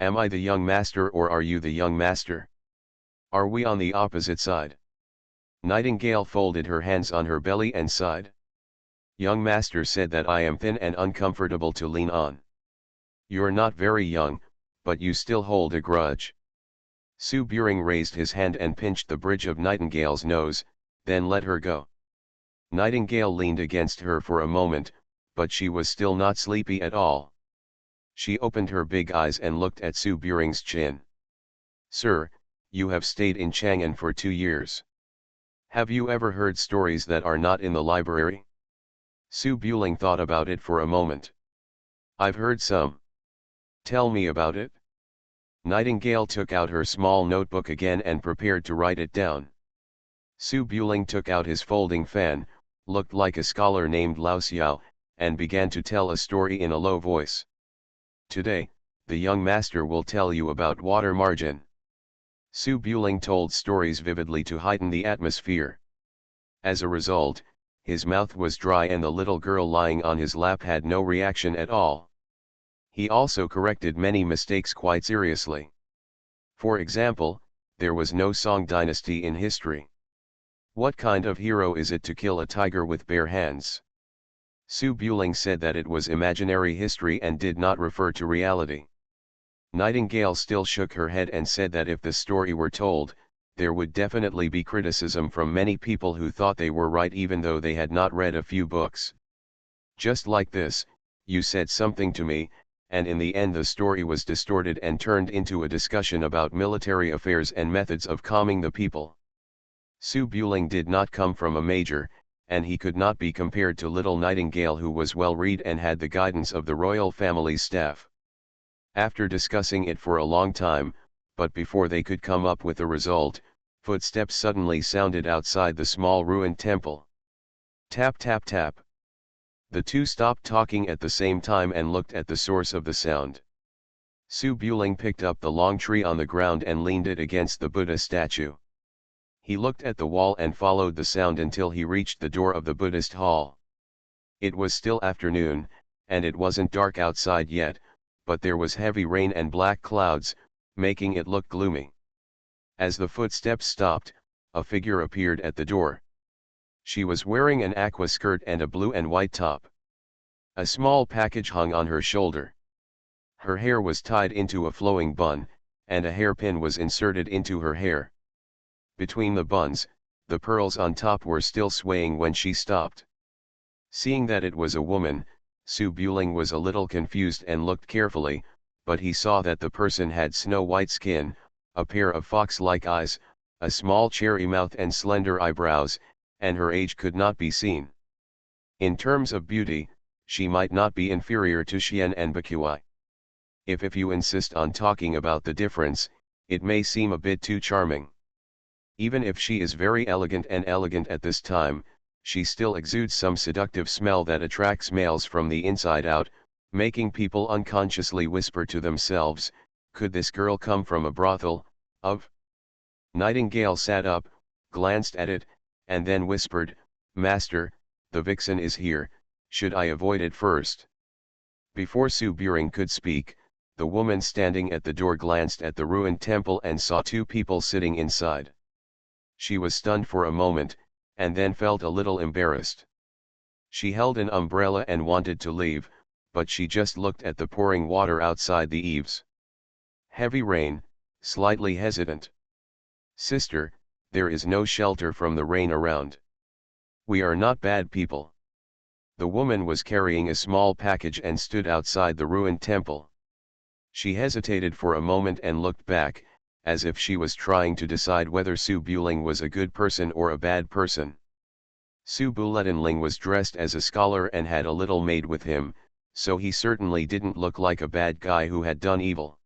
Am I the young master or are you the young master? Are we on the opposite side? Nightingale folded her hands on her belly and sighed. Young master said that I am thin and uncomfortable to lean on. You're not very young, but you still hold a grudge. Su Buring raised his hand and pinched the bridge of Nightingale's nose, then let her go. Nightingale leaned against her for a moment, but she was still not sleepy at all. She opened her big eyes and looked at Su Buring's chin. Sir, you have stayed in Chang'an for 2 years. Have you ever heard stories that are not in the library? Su Buling thought about it for a moment. I've heard some. Tell me about it. Nightingale took out her small notebook again and prepared to write it down. Su Buling took out his folding fan, looked like a scholar named Lao Xiao, and began to tell a story in a low voice. Today, the young master will tell you about water margin. Su Buling told stories vividly to heighten the atmosphere. As a result, his mouth was dry and the little girl lying on his lap had no reaction at all. He also corrected many mistakes quite seriously. For example, there was no Song dynasty in history. What kind of hero is it to kill a tiger with bare hands? Su Buling said that it was imaginary history and did not refer to reality. Nightingale still shook her head and said that if the story were told, there would definitely be criticism from many people who thought they were right even though they had not read a few books. Just like this, you said something to me, and in the end the story was distorted and turned into a discussion about military affairs and methods of calming the people. Su Buling did not come from a major, and he could not be compared to little Nightingale who was well read and had the guidance of the royal family's staff. After discussing it for a long time, but before they could come up with a result, footsteps suddenly sounded outside the small ruined temple. Tap tap tap. The two stopped talking at the same time and looked at the source of the sound. Su Buling picked up the long tree on the ground and leaned it against the Buddha statue. He looked at the wall and followed the sound until he reached the door of the Buddhist hall. It was still afternoon, and it wasn't dark outside yet, but there was heavy rain and black clouds, making it look gloomy. As the footsteps stopped, a figure appeared at the door. She was wearing an aqua skirt and a blue and white top. A small package hung on her shoulder. Her hair was tied into a flowing bun, and a hairpin was inserted into her hair. Between the buns, the pearls on top were still swaying when she stopped. Seeing that it was a woman, Su Buling was a little confused and looked carefully, but he saw that the person had snow-white skin, a pair of fox-like eyes, a small cherry mouth and slender eyebrows, and her age could not be seen. In terms of beauty, she might not be inferior to Xian and Bakuai. If you insist on talking about the difference, it may seem a bit too charming. Even if she is very elegant at this time, she still exudes some seductive smell that attracts males from the inside out, making people unconsciously whisper to themselves, could this girl come from a brothel, of? Nightingale sat up, glanced at it, and then whispered, Master, the vixen is here, should I avoid it first? Before Su Buring could speak, the woman standing at the door glanced at the ruined temple and saw two people sitting inside. She was stunned for a moment, and then felt a little embarrassed. She held an umbrella and wanted to leave, but she just looked at the pouring water outside the eaves. Heavy rain, slightly hesitant. Sister, there is no shelter from the rain around. We are not bad people. The woman was carrying a small package and stood outside the ruined temple. She hesitated for a moment and looked back, as if she was trying to decide whether Su Buling was a good person or a bad person. Su Bulenling was dressed as a scholar and had a little maid with him, so he certainly didn't look like a bad guy who had done evil.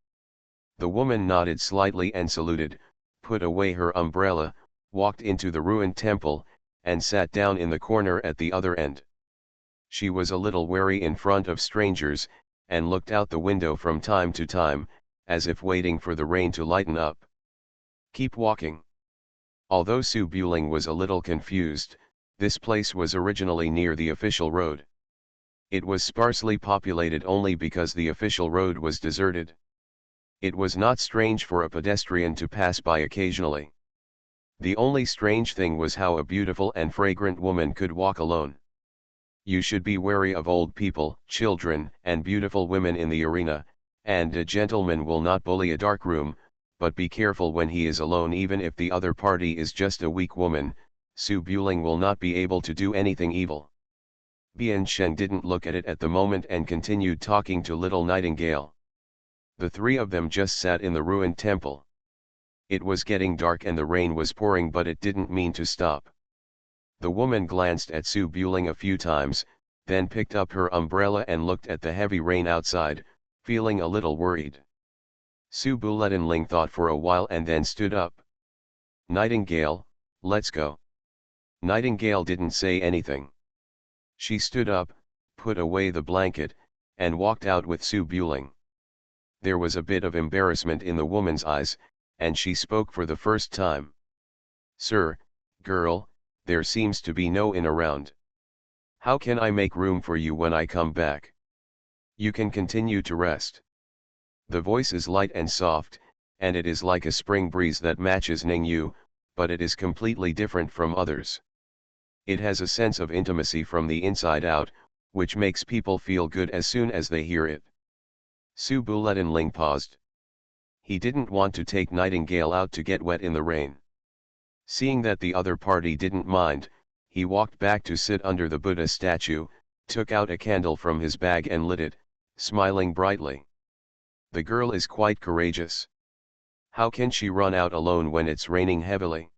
The woman nodded slightly and saluted, put away her umbrella, walked into the ruined temple, and sat down in the corner at the other end. She was a little wary in front of strangers, and looked out the window from time to time, as if waiting for the rain to lighten up. Keep walking. Although Su Buling was a little confused, this place was originally near the official road. It was sparsely populated only because the official road was deserted. It was not strange for a pedestrian to pass by occasionally. The only strange thing was how a beautiful and fragrant woman could walk alone. You should be wary of old people, children, and beautiful women in the arena, and a gentleman will not bully a dark room, but be careful when he is alone even if the other party is just a weak woman, Su Buling will not be able to do anything evil. Bian Shen didn't look at it at the moment and continued talking to little Nightingale. The three of them just sat in the ruined temple. It was getting dark and the rain was pouring, but it didn't mean to stop. The woman glanced at Su Buling a few times, then picked up her umbrella and looked at the heavy rain outside, feeling a little worried. Su Buletinling thought for a while and then stood up. "Nightingale, let's go." Nightingale didn't say anything. She stood up, put away the blanket, and walked out with Su Buling. There was a bit of embarrassment in the woman's eyes, and she spoke for the first time. "Sir, girl, there seems to be no inn around. How can I make room for you when I come back? You can continue to rest." The voice is light and soft, and it is like a spring breeze that matches Ningyu, but it is completely different from others. It has a sense of intimacy from the inside out, which makes people feel good as soon as they hear it. Su Buletinling paused. He didn't want to take Nightingale out to get wet in the rain. Seeing that the other party didn't mind, he walked back to sit under the Buddha statue, took out a candle from his bag and lit it, smiling brightly. The girl is quite courageous. How can she run out alone when it's raining heavily?